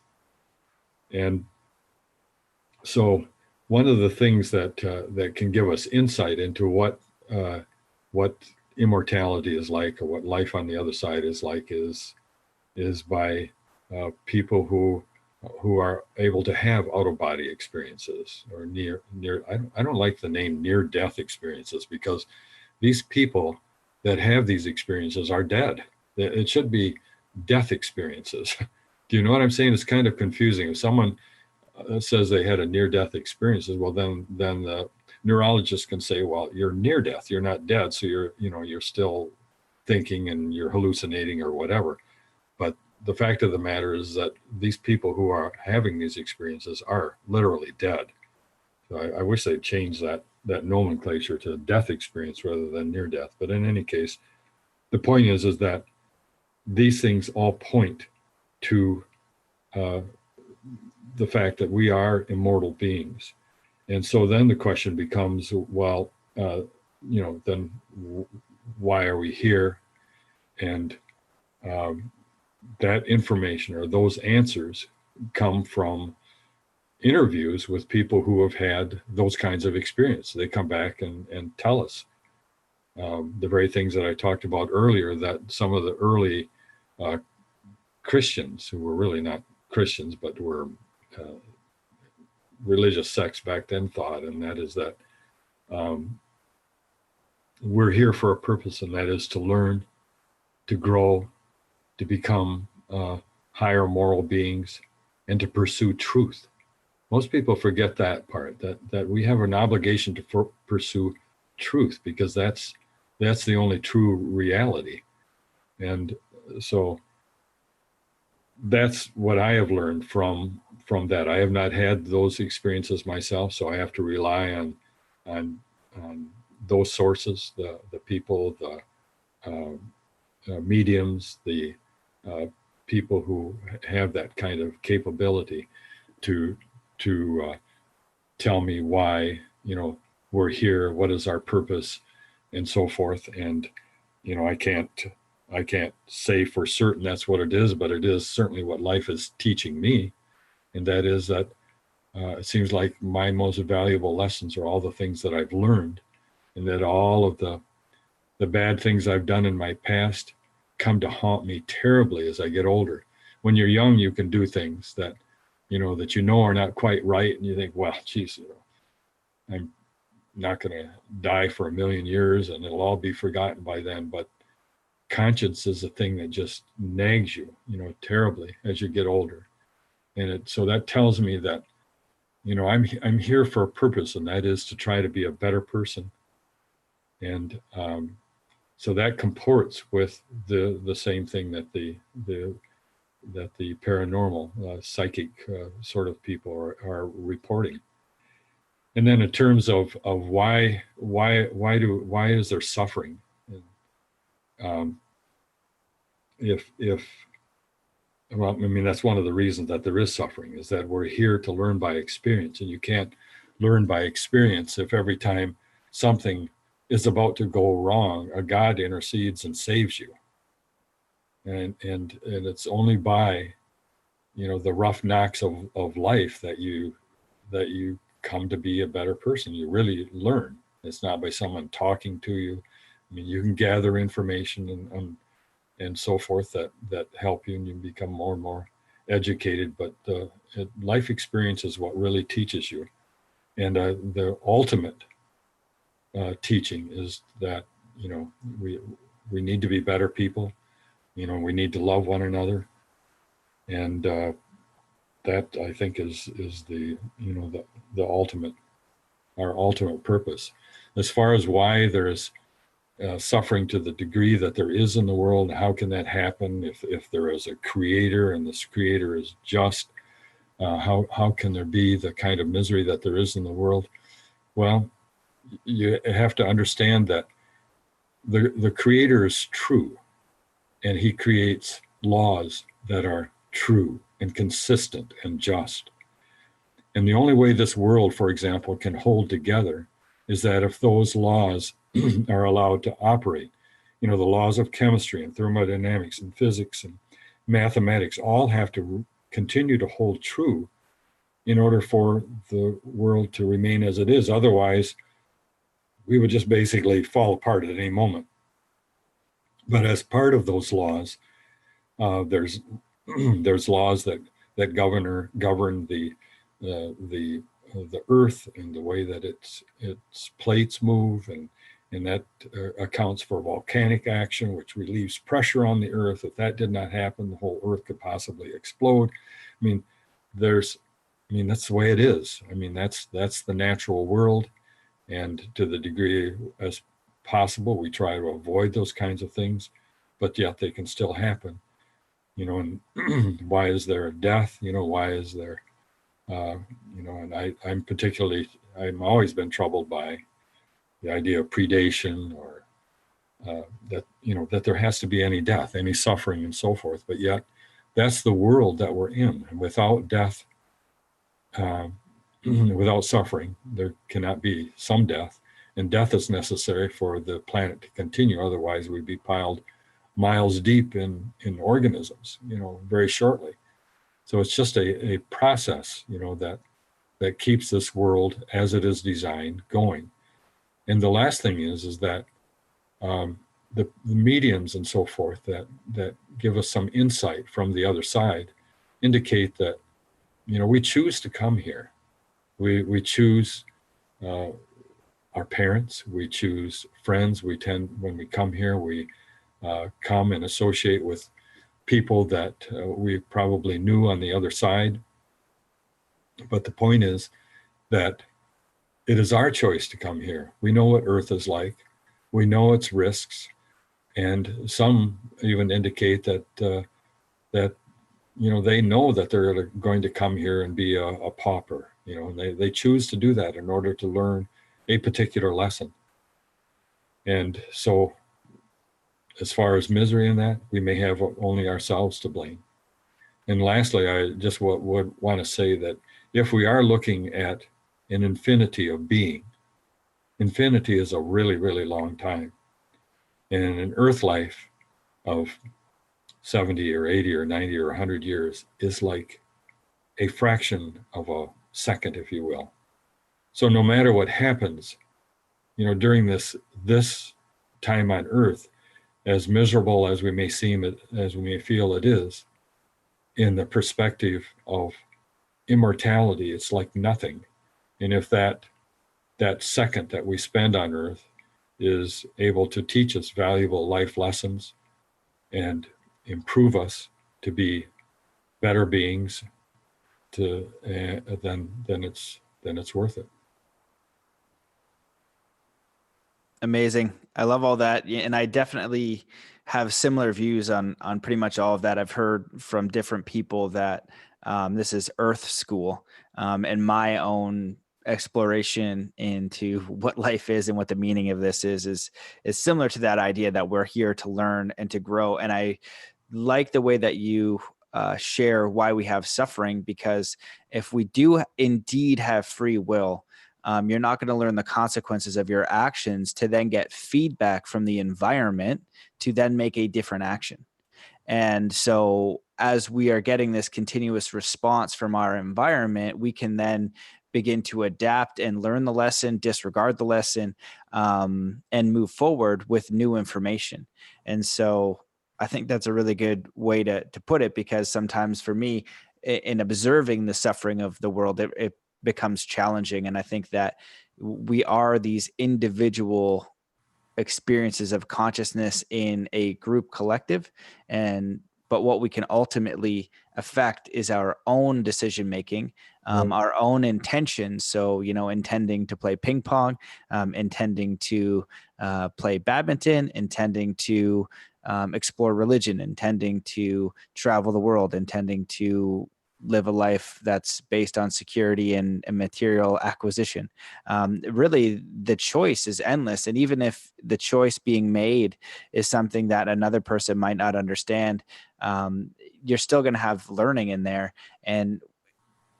And so one of the things that can give us insight into what immortality is like, or what life on the other side is like, is by people who are able to have out-of-body experiences, or near. I don't like the name near-death experiences, because these people that have these experiences are dead. It should be death experiences. Do you know what I'm saying? It's kind of confusing. If someone says they had a near-death experiences, well, then the neurologist can say, well, you're near death, you're not dead, so you're still thinking and you're hallucinating or whatever. But the fact of the matter is that these people who are having these experiences are literally dead. So I wish they'd change that nomenclature to death experience rather than near death. But in any case, the point is that these things all point to the fact that we are immortal beings. And so then the question becomes, well, then why are we here? And that information, or those answers, come from interviews with people who have had those kinds of experiences. They come back and tell us the very things that I talked about earlier, that some of the early Christians, who were really not Christians, but were religious sects back then, thought, and that is that we're here for a purpose, and that is to learn, to grow, to become higher moral beings, and to pursue truth. Most people forget that part, that we have an obligation to pursue truth, because that's the only true reality. And so that's what I have learned from that. I have not had those experiences myself, so I have to rely on those sources, the people, the mediums, the people who have that kind of capability to tell me why we're here, what is our purpose, and so forth. And I can't say for certain that's what it is, but it is certainly what life is teaching me. And that is that it seems like my most valuable lessons are all the things that I've learned, and that all of the bad things I've done in my past come to haunt me terribly as I get older. When you're young, you can do things that are not quite right, and you think, well, geez, I'm not going to die for 1,000,000 years and it'll all be forgotten by then. But conscience is a thing that just nags you, terribly as you get older. And so that tells me that, I'm here for a purpose, and that is to try to be a better person. And so that comports with the same thing that the the paranormal, psychic sort of people are reporting. And then in terms of why is there suffering? Um, if well, I mean, that's one of the reasons that there is suffering, is that we're here to learn by experience, and you can't learn by experience if every time something is about to go wrong, a God intercedes and saves you. And it's only by, the rough knocks of life that you come to be a better person. You really learn. It's not by someone talking to you. I mean, you can gather information and so forth that help you, and you become more and more educated. But life experience is what really teaches you. And the ultimate teaching is that we need to be better people. We need to love one another, and that, I think, is the the ultimate, our ultimate purpose. As far as why there's suffering to the degree that there is in the world, how can that happen? If there is a creator and this creator is just, how can there be the kind of misery that there is in the world? Well, you have to understand that the creator is true, and he creates laws that are true and consistent and just. And the only way this world, for example, can hold together is that if those laws are allowed to operate. The laws of chemistry and thermodynamics and physics and mathematics all have to continue to hold true in order for the world to remain as it is. Otherwise, we would just basically fall apart at any moment. But as part of those laws, there's laws that govern the earth and the way that its plates move, and that accounts for volcanic action, which relieves pressure on the earth. If that did not happen, the whole earth could possibly explode. I mean, that's the way it is. I mean, that's the natural world, and to the degree as possible, we try to avoid those kinds of things, but yet they can still happen. And why is there a death? Why is there and I'm always been troubled by the idea of predation, or that there has to be any death, any suffering, and so forth. But yet, that's the world that we're in. And without death, without suffering, there cannot be some death. And death is necessary for the planet to continue. Otherwise, we'd be piled miles deep in organisms, very shortly. So it's just a process, that keeps this world as it is designed going. And the last thing is that the mediums and so forth that give us some insight from the other side indicate that, we choose to come here. We choose our parents, we choose friends. When we come here, we come and associate with people that we probably knew on the other side. But the point is that it is our choice to come here. We know what Earth is like. We know its risks, and some even indicate that they know that they're going to come here and be a pauper. And they choose to do that in order to learn a particular lesson. And so, as far as misery in that, we may have only ourselves to blame. And lastly, I just would want to say that if we are looking at an infinity of being, infinity is a really, really long time. And an Earth life of 70 or 80 or 90 or 100 years is like a fraction of a second, if you will. So no matter what happens, during this time on Earth, as miserable as we may seem, as we may feel it is, in the perspective of immortality, it's like nothing. And if that second that we spend on Earth is able to teach us valuable life lessons and improve us to be better beings, then it's worth it. Amazing. I love all that. And I definitely have similar views on pretty much all of that. I've heard from different people that this is Earth school, and my own exploration into what life is and what the meaning of this is similar to that idea that we're here to learn and to grow. And I like the way that you share why we have suffering, because if we do indeed have free will, you're not going to learn the consequences of your actions to then get feedback from the environment to then make a different action. And so, as we are getting this continuous response from our environment, we can then begin to adapt and learn the lesson, disregard the lesson, and move forward with new information. And so, I think that's a really good way to put it, because sometimes for me, in observing the suffering of the world, it becomes challenging. And I think that we are these individual experiences of consciousness in a group collective, and but what we can ultimately affect is our own decision making, Right. our own intentions. So, intending to play ping pong, intending to play badminton, intending to explore religion, intending to travel the world, intending to live a life that's based on security and material acquisition. Really, the choice is endless. And even if the choice being made is something that another person might not understand, you're still going to have learning in there. And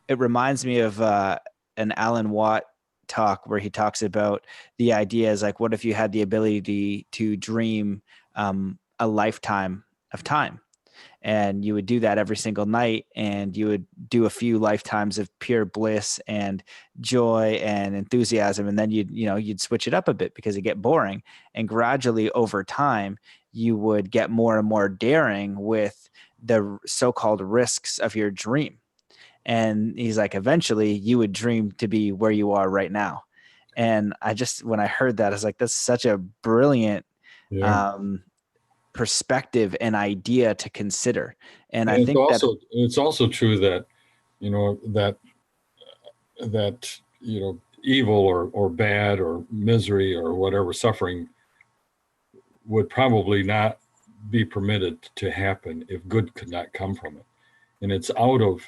it reminds me of an Alan Watt talk where he talks about the idea is like, what if you had the ability to dream a lifetime of time? And you would do that every single night, and you would do a few lifetimes of pure bliss and joy and enthusiasm, and then you'd switch it up a bit because it get boring, and gradually over time you would get more and more daring with the so-called risks of your dream. And he's like, eventually you would dream to be where you are right now. And when I heard that, I was like, that's such a brilliant Yeah. um, perspective and idea to consider. And And I think that, it's also true that, that evil or bad or misery or whatever suffering would probably not be permitted to happen if good could not come from it. And it's out of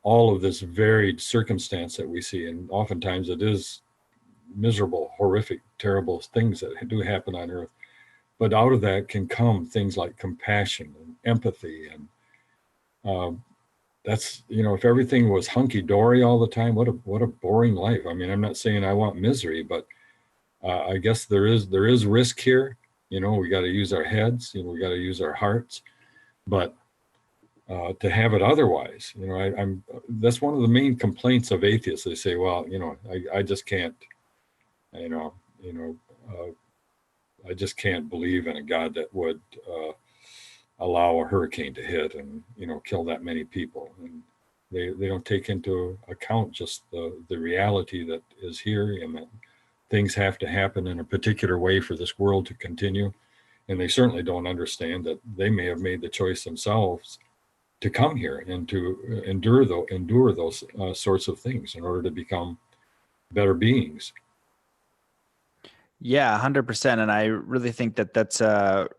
all of this varied circumstance that we see. And oftentimes it is miserable, horrific, terrible things that do happen on earth. But out of that can come things like compassion and empathy. And that's, if everything was hunky dory all the time, what a boring life. I mean, I'm not saying I want misery, but I guess there is risk here. We got to use our heads, we got to use our hearts. But to have it otherwise, I'm that's one of the main complaints of atheists. They say, well, I just can't, you know, you know, I just can't believe in a God that would allow a hurricane to hit and kill that many people. And they don't take into account just the reality that is here, and that things have to happen in a particular way for this world to continue. And they certainly don't understand that they may have made the choice themselves to come here and to endure those sorts of things in order to become better beings. yeah, 100%. And I really think that that's a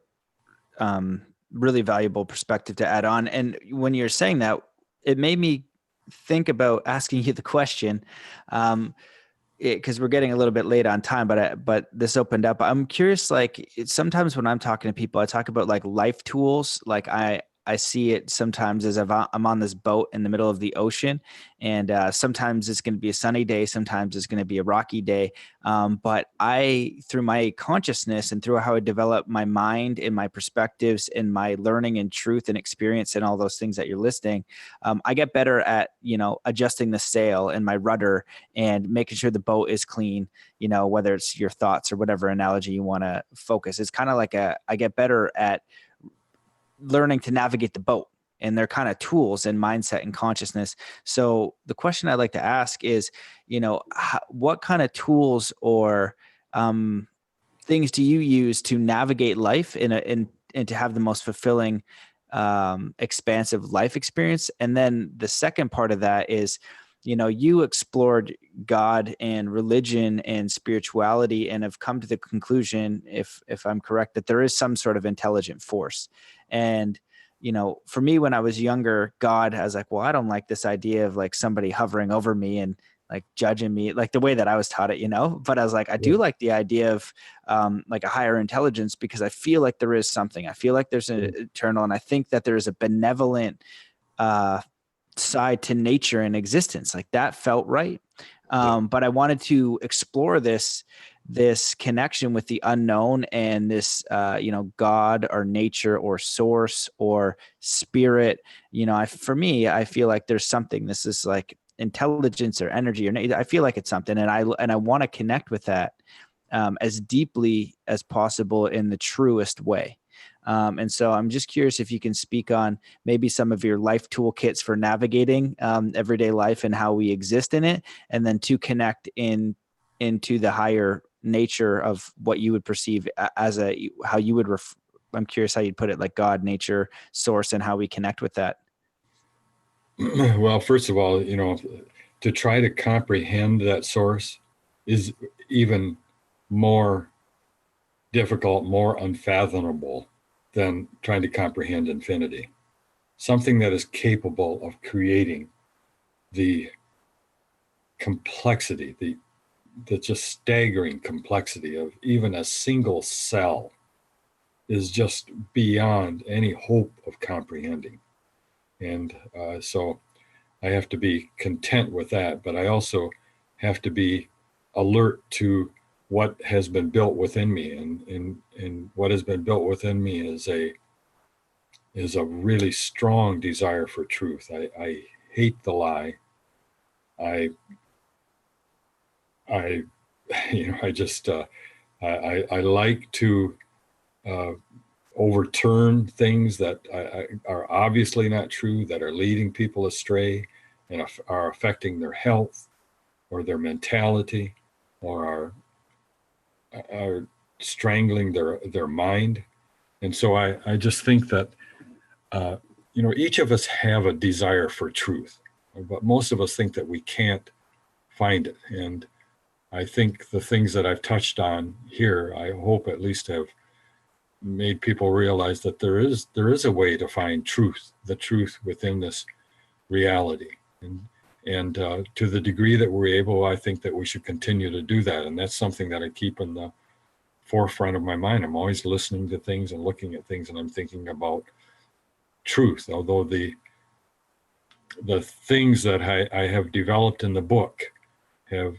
really valuable perspective to add on. And when you're saying that, it made me think about asking you the question, because we're getting a little bit late on time, but this opened up. I'm curious, like sometimes when I'm talking to people, I talk about like life tools. Like I see it sometimes as I'm on this boat in the middle of the ocean, and sometimes it's going to be a sunny day, sometimes it's going to be a rocky day. But through my consciousness and through how I develop my mind and my perspectives and my learning and truth and experience and all those things that you're listing, I get better at adjusting the sail and my rudder and making sure the boat is clean. Whether it's your thoughts or whatever analogy you want to focus, it's kind of like I get better at learning to navigate the boat, and they're kind of tools in mindset and consciousness. So the question I'd like to ask is, what kind of tools or things do you use to navigate life and to have the most fulfilling, expansive life experience? And then the second part of that is, you explored God and religion and spirituality and have come to the conclusion, if I'm correct, that there is some sort of intelligent force. And for me, when I was younger, God, I was like, well, I don't like this idea of like somebody hovering over me and like judging me, like the way that I was taught it, but I was like, I do like the idea of like a higher intelligence, because I feel like there is something. I feel like there's an eternal, and I think that there is a benevolent side to nature and existence. Like that felt right. But I wanted to explore this connection with the unknown and this, God or nature or source or spirit. For me, I feel like there's something. This is like intelligence or energy, or I feel like it's something, and I want to connect with that as deeply as possible in the truest way. And so I'm just curious if you can speak on maybe some of your life toolkits for navigating everyday life and how we exist in it, and then to connect into the higher nature of what you would perceive as how you would I'm curious how you'd put it, like God, nature, source, and how we connect with that. Well, first of all, to try to comprehend that source is even more difficult, more unfathomable than trying to comprehend infinity. Something that is capable of creating the complexity, the just staggering complexity of even a single cell is just beyond any hope of comprehending. And so I have to be content with that, but I also have to be alert to what has been built within me, and what has been built within me is a really strong desire for truth. I hate the lie. I just I like to overturn things that are obviously not true, that are leading people astray and are affecting their health or their mentality, or are strangling their mind. And so I just think that each of us have a desire for truth, but most of us think that we can't find it. And I think the things that I've touched on here, I hope at least have made people realize that there is a way to find truth, the truth within this reality. And to the degree that we're able, I think that we should continue to do that. And that's something that I keep in the forefront of my mind. I'm always listening to things and looking at things, and I'm thinking about truth. Although the things that I have developed in the book have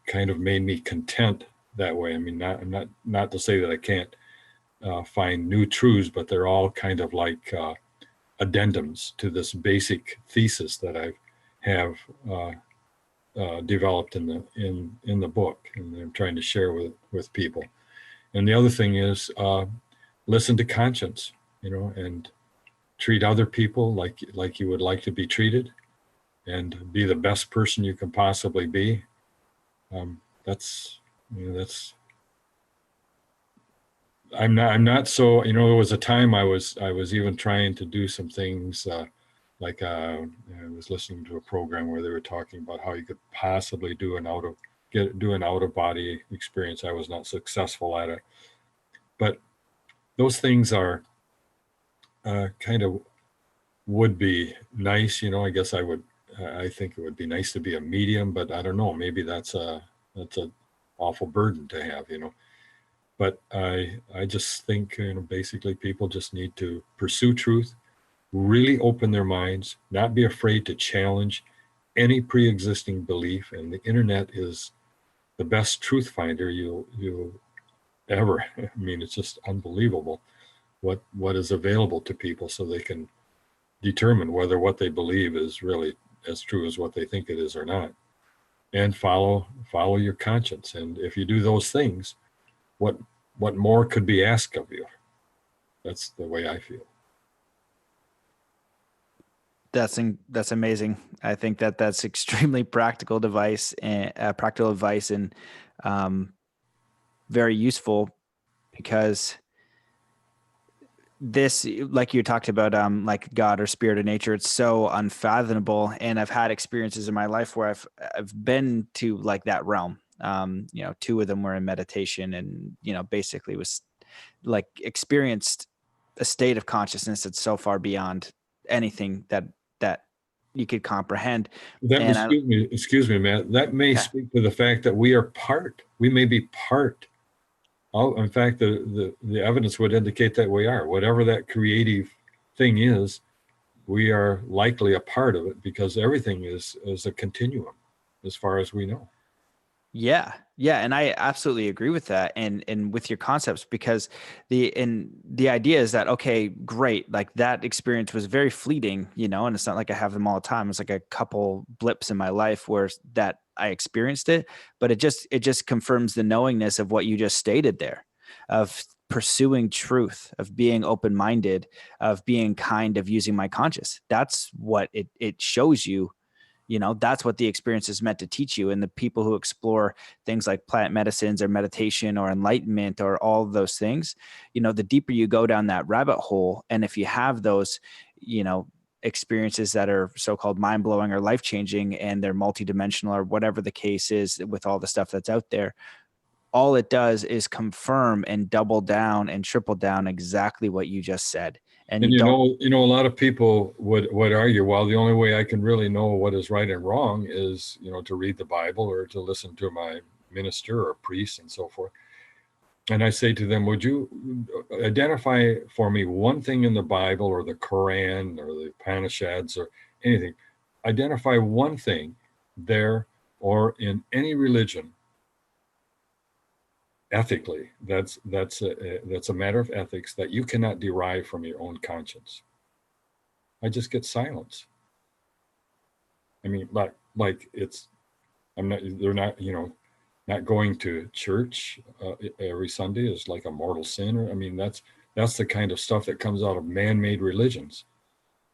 kind of made me content that way. I mean, not to say that I can't find new truths, but they're all kind of like addendums to this basic thesis that I have developed in the book, and I'm trying to share with people. And the other thing is listen to conscience, and treat other people like you would like to be treated, and be the best person you can possibly be. That's I'm not so, there was a time I was even trying to do some things like I was listening to a program where they were talking about how you could possibly do an out of body experience. I was not successful at it, but those things are kind of would be nice. I guess I think it would be nice to be a medium, but I don't know, maybe that's a awful burden to have, But I just think, basically people just need to pursue truth, really open their minds, not be afraid to challenge any pre-existing belief. And the internet is the best truth finder you'll ever. I mean, it's just unbelievable what is available to people, so they can determine whether what they believe is really as true as what they think it is or not. And follow your conscience. And if you do those things, what more could be asked of you? That's the way I feel. That's amazing. I think that's extremely practical advice and very useful, because this, like you talked about, like God or spirit of nature, it's so unfathomable. And I've had experiences in my life where I've been to like that realm. Two of them were in meditation, and basically was like experienced a state of consciousness that's so far beyond anything that you could comprehend. That, And I, excuse me, Matt. That may yeah, speak to the fact that we are part. We may be part. In fact, the evidence would indicate that we are. Whatever that creative thing is, we are likely a part of it, because everything is a continuum, as far as we know. yeah, yeah, and I absolutely agree with that, and with your concepts, because the idea is that, okay, great, like that experience was very fleeting, and it's not like I have them all the time. It's like a couple blips in my life where that I experienced it, but it just confirms the knowingness of what you just stated there, of pursuing truth, of being open-minded, of being kind, of using my conscious. That's what it shows you. That's what the experience is meant to teach you. And the people who explore things like plant medicines or meditation or enlightenment or all of those things, the deeper you go down that rabbit hole, and if you have those, experiences that are so-called mind-blowing or life-changing, and they're multidimensional or whatever the case is with all the stuff that's out there, all it does is confirm and double down and triple down exactly what you just said. And And you don't. a lot of people would argue, well, the only way I can really know what is right and wrong is, to read the Bible or to listen to my minister or priest and so forth. And I say to them, would you identify for me one thing in the Bible or the Quran or the Upanishads or anything? Identify one thing there or in any religion ethically, that's a matter of ethics that you cannot derive from your own conscience. I just get silence. I mean, like it's, they're not, not going to church every Sunday is like a mortal sin. Or, I mean, that's the kind of stuff that comes out of man-made religions.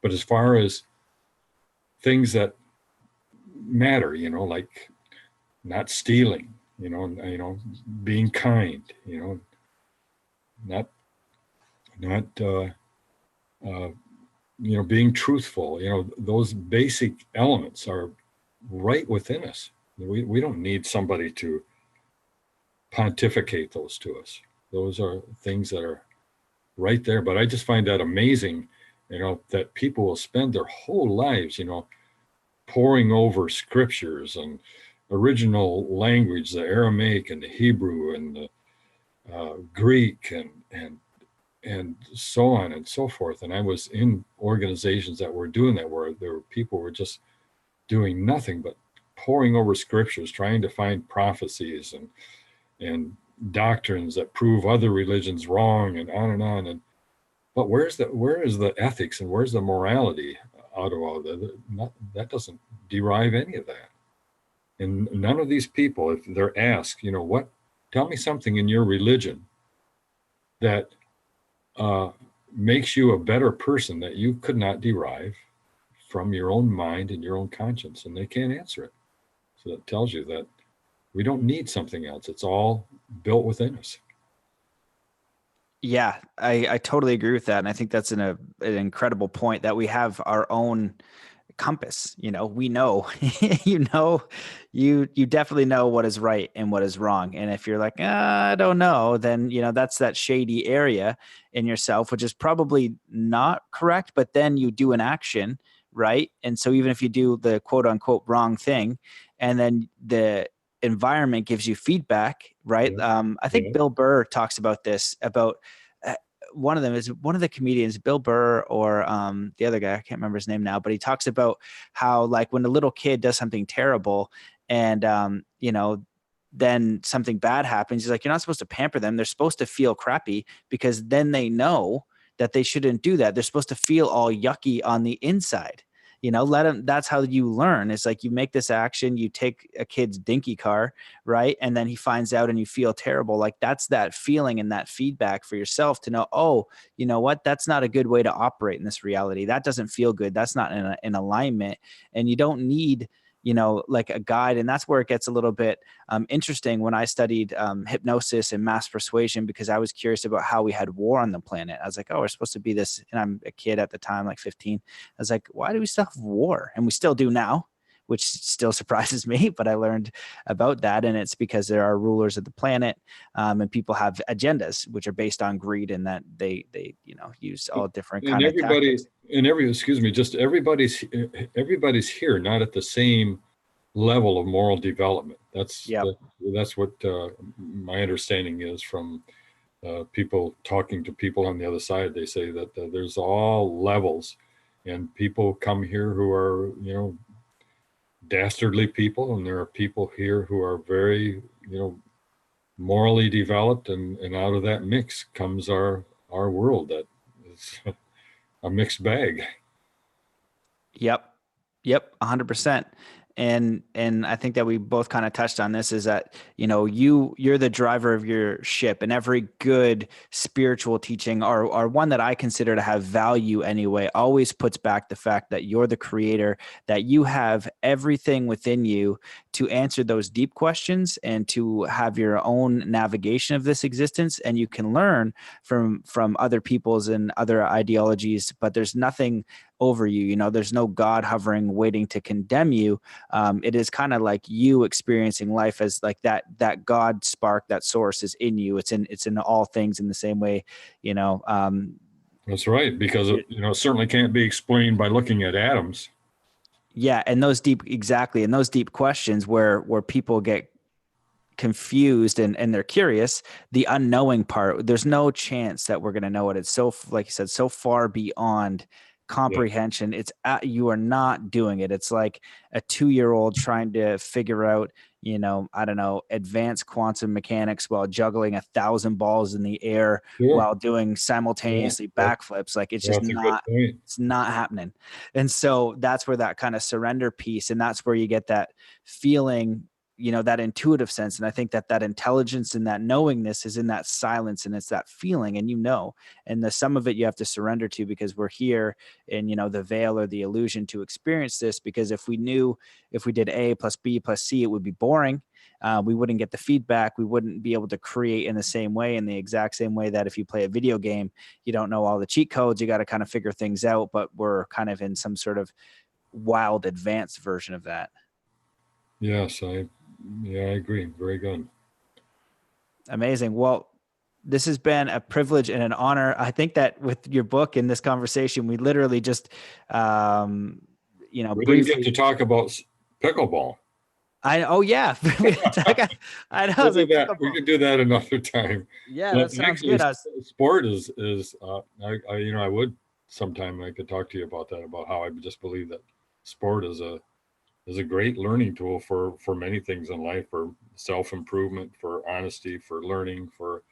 But as far as things that matter, like not stealing, being kind, not being truthful, those basic elements are right within us. We don't need somebody to pontificate those to us. Those are things that are right there. But I just find that amazing, that people will spend their whole lives, poring over scriptures and original language, the Aramaic and the Hebrew and the Greek and so on and so forth. And I was in organizations that were doing that, where there were people who were just doing nothing but poring over scriptures, trying to find prophecies and doctrines that prove other religions wrong, and on and on. But where is the ethics and where's the morality out of all that? That doesn't derive any of that. And none of these people, if they're asked, tell me something in your religion that makes you a better person that you could not derive from your own mind and your own conscience, and they can't answer it. So that tells you that we don't need something else. It's all built within us. Yeah, I totally agree with that. And I think that's an incredible point, that we have our own compass. We know, you definitely know what is right and what is wrong. And if you're like, I don't know, then, that's that shady area in yourself, which is probably not correct, but then you do an action, right? And so even if you do the quote unquote wrong thing, and then the environment gives you feedback, right? Yeah. I think Bill Burr talks about this, about one of them is one of the comedians, Bill Burr, or the other guy, I can't remember his name now, but he talks about how, like, when a little kid does something terrible and, then something bad happens, he's like, you're not supposed to pamper them. They're supposed to feel crappy, because then they know that they shouldn't do that. They're supposed to feel all yucky on the inside. Let them, that's how you learn. It's like, you make this action, you take a kid's dinky car, right? And then he finds out and you feel terrible. Like, that's that feeling and that feedback for yourself to know, oh, you know what? That's not a good way to operate in this reality. That doesn't feel good. That's not in alignment. And you don't need, like a guide. And that's where it gets a little bit interesting when I studied hypnosis and mass persuasion, because I was curious about how we had war on the planet. I was like, oh, we're supposed to be this. And I'm a kid at the time, like 15. I was like, why do we still have war? And we still do now, which still surprises me, but I learned about that. And it's because there are rulers of the planet, and people have agendas, which are based on greed, and that they use all different And kind of tactics. excuse me, just everybody's here, not at the same level of moral development. That's Yep. that's what my understanding is from people talking to people on the other side. They say that there's all levels, and people come here who are, dastardly people, and there are people here who are very, morally developed, and out of that mix comes our world that is a mixed bag. Yep. Yep. 100%. And I think that we both kind of touched on this, is that, you're the driver of your ship, and every good spiritual teaching, or one that I consider to have value anyway, always puts back the fact that you're the creator, that you have everything within you to answer those deep questions and to have your own navigation of this existence. And you can learn from other people's and other ideologies, but there's nothing over you. There's no God hovering, waiting to condemn you. It is kind of like you experiencing life as like that God spark, that source is in you. It's in all things in the same way, That's right, because it certainly can't be explained by looking at atoms. Yeah. And those deep questions where people get confused and they're curious, the unknowing part, there's no chance that we're going to know it. It's so, like you said, so far beyond comprehension. It's you are not doing it. It's like a 2-year-old trying to figure out, I don't know, advanced quantum mechanics while juggling 1,000 balls in the air while doing simultaneously backflips. Like it's just not, it's not happening. And so that's where that kind of surrender piece, and that's where you get that feeling, that intuitive sense. And I think that intelligence and that knowingness is in that silence, and it's that feeling, and and some of it you have to surrender to, because we're here in, the veil or the illusion to experience this. Because if we did A plus B plus C, it would be boring. We wouldn't get the feedback. We wouldn't be able to create in the exact same way that if you play a video game, you don't know all the cheat codes. You got to kind of figure things out, but we're kind of in some sort of wild advanced version of that. Yes, I agree. Very good. Amazing. Well, this has been a privilege and an honor. I think that with your book and this conversation, we literally just, we briefly didn't get to talk about pickleball. I know. We could do that another time. Yeah, that sounds good. Sport is I would sometime I could talk to you about that, about how I just believe that sport is a great learning tool for many things in life, for self-improvement, for honesty, for learning, for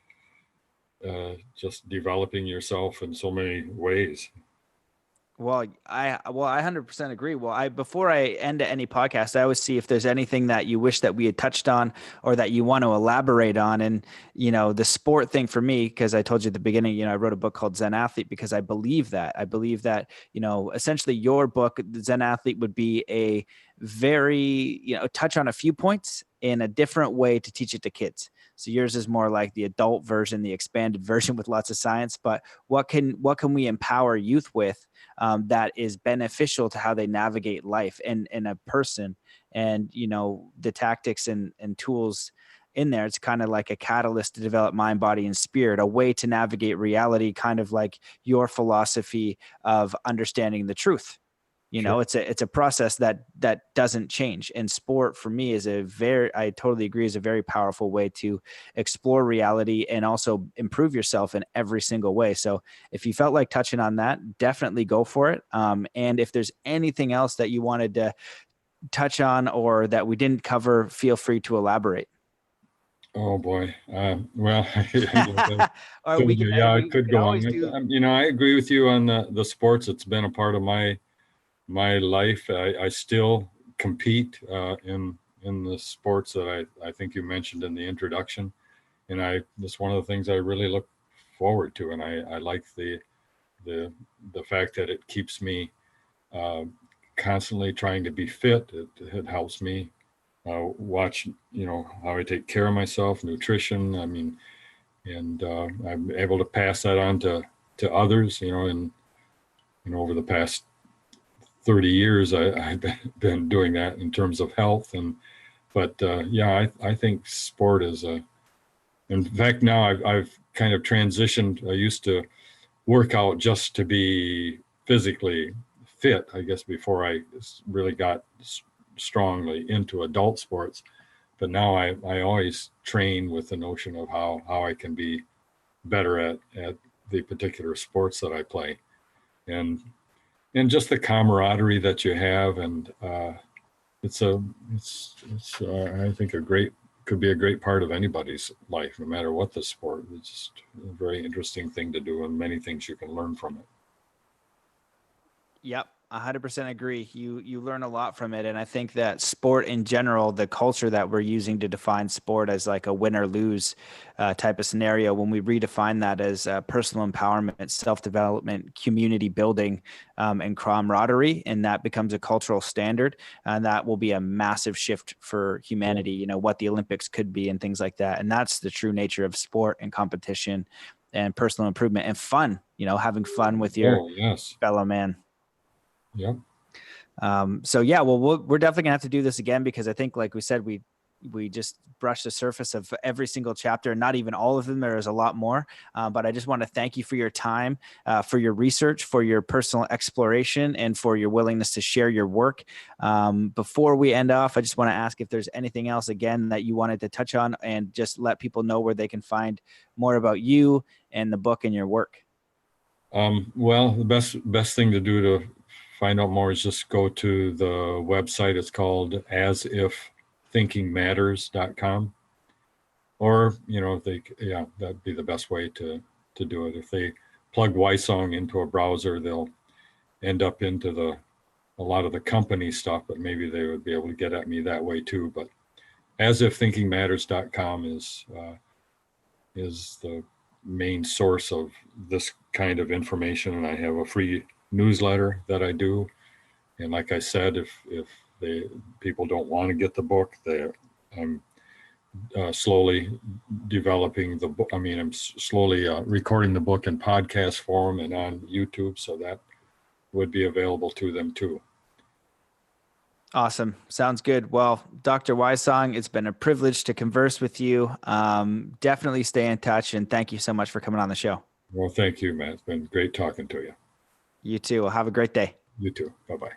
just developing yourself in so many ways. Well, I 100% agree. Well, before I end any podcast, I always see if there's anything that you wish that we had touched on or that you want to elaborate on. And, the sport thing for me, because I told you at the beginning, I wrote a book called Zen Athlete, because I believe that, essentially your book, Zen Athlete, would be a very, touch on a few points in a different way to teach it to kids. So yours is more like the adult version, the expanded version with lots of science. But what can we empower youth with that is beneficial to how they navigate life and a person, and the tactics and tools in there? It's kind of like a catalyst to develop mind, body, and spirit, a way to navigate reality, kind of like your philosophy of understanding the truth. Sure. It's a process that doesn't change. And sport for me I totally agree, is a very powerful way to explore reality and also improve yourself in every single way. So if you felt like touching on that, definitely go for it. And if there's anything else that you wanted to touch on or that we didn't cover, feel free to elaborate. Oh boy. Well, Or we can, it could go on. I agree with you on the sports. It's been a part of my life. I still compete in the sports that I think you mentioned in the introduction, and that's one of the things I really look forward to, and I like the fact that it keeps me constantly trying to be fit. It helps me watch, how I take care of myself, nutrition. I mean, and I'm able to pass that on to others, and over the past 30 years, I've been doing that in terms of health. But yeah, I think sport is in fact, now I've kind of transitioned. I used to work out just to be physically fit, I guess, before I really got strongly into adult sports. But now I always train with the notion of how I can be better at the particular sports that I play. And just the camaraderie that you have, and it's I think could be a great part of anybody's life, no matter what the sport. It's just a very interesting thing to do, and many things you can learn from it. Yep, 100% agree. You learn a lot from it, and I think that sport in general, the culture that we're using to define sport as like a win or lose type of scenario, when we redefine that as personal empowerment, self-development, community building, and camaraderie, and that becomes a cultural standard, and that will be a massive shift for humanity. You know, what the Olympics could be and things like that, and that's the true nature of sport and competition and personal improvement and fun. You know, having fun with your Yes. fellow man. Yep. So yeah, well, we're definitely gonna have to do this again, because I think, like we said, we just brushed the surface of every single chapter, and not even all of them. There is a lot more, but I just want to thank you for your time, for your research, for your personal exploration, and for your willingness to share your work. Before we end off, I just want to ask if there's anything else again that you wanted to touch on, and just let people know where they can find more about you and the book and your work. Well, the best thing to do to find out more is just go to the website. It's called asifthinkingmatters.com. Or, that'd be the best way to do it. If they plug Wysong into a browser, they'll end up into a lot of the company stuff, but maybe they would be able to get at me that way too. But asifthinkingmatters.com is the main source of this kind of information, and I have a free newsletter that I do. And like I said, if people don't want to get the book, I'm slowly developing the book. I mean, I'm slowly recording the book in podcast form and on YouTube, so that would be available to them too. Awesome. Sounds good. Well, Dr. Wysong, it's been a privilege to converse with you. Definitely stay in touch, and thank you so much for coming on the show. Well, thank you, Matt. It's been great talking to you. You too. Well, have a great day. You too. Bye-bye.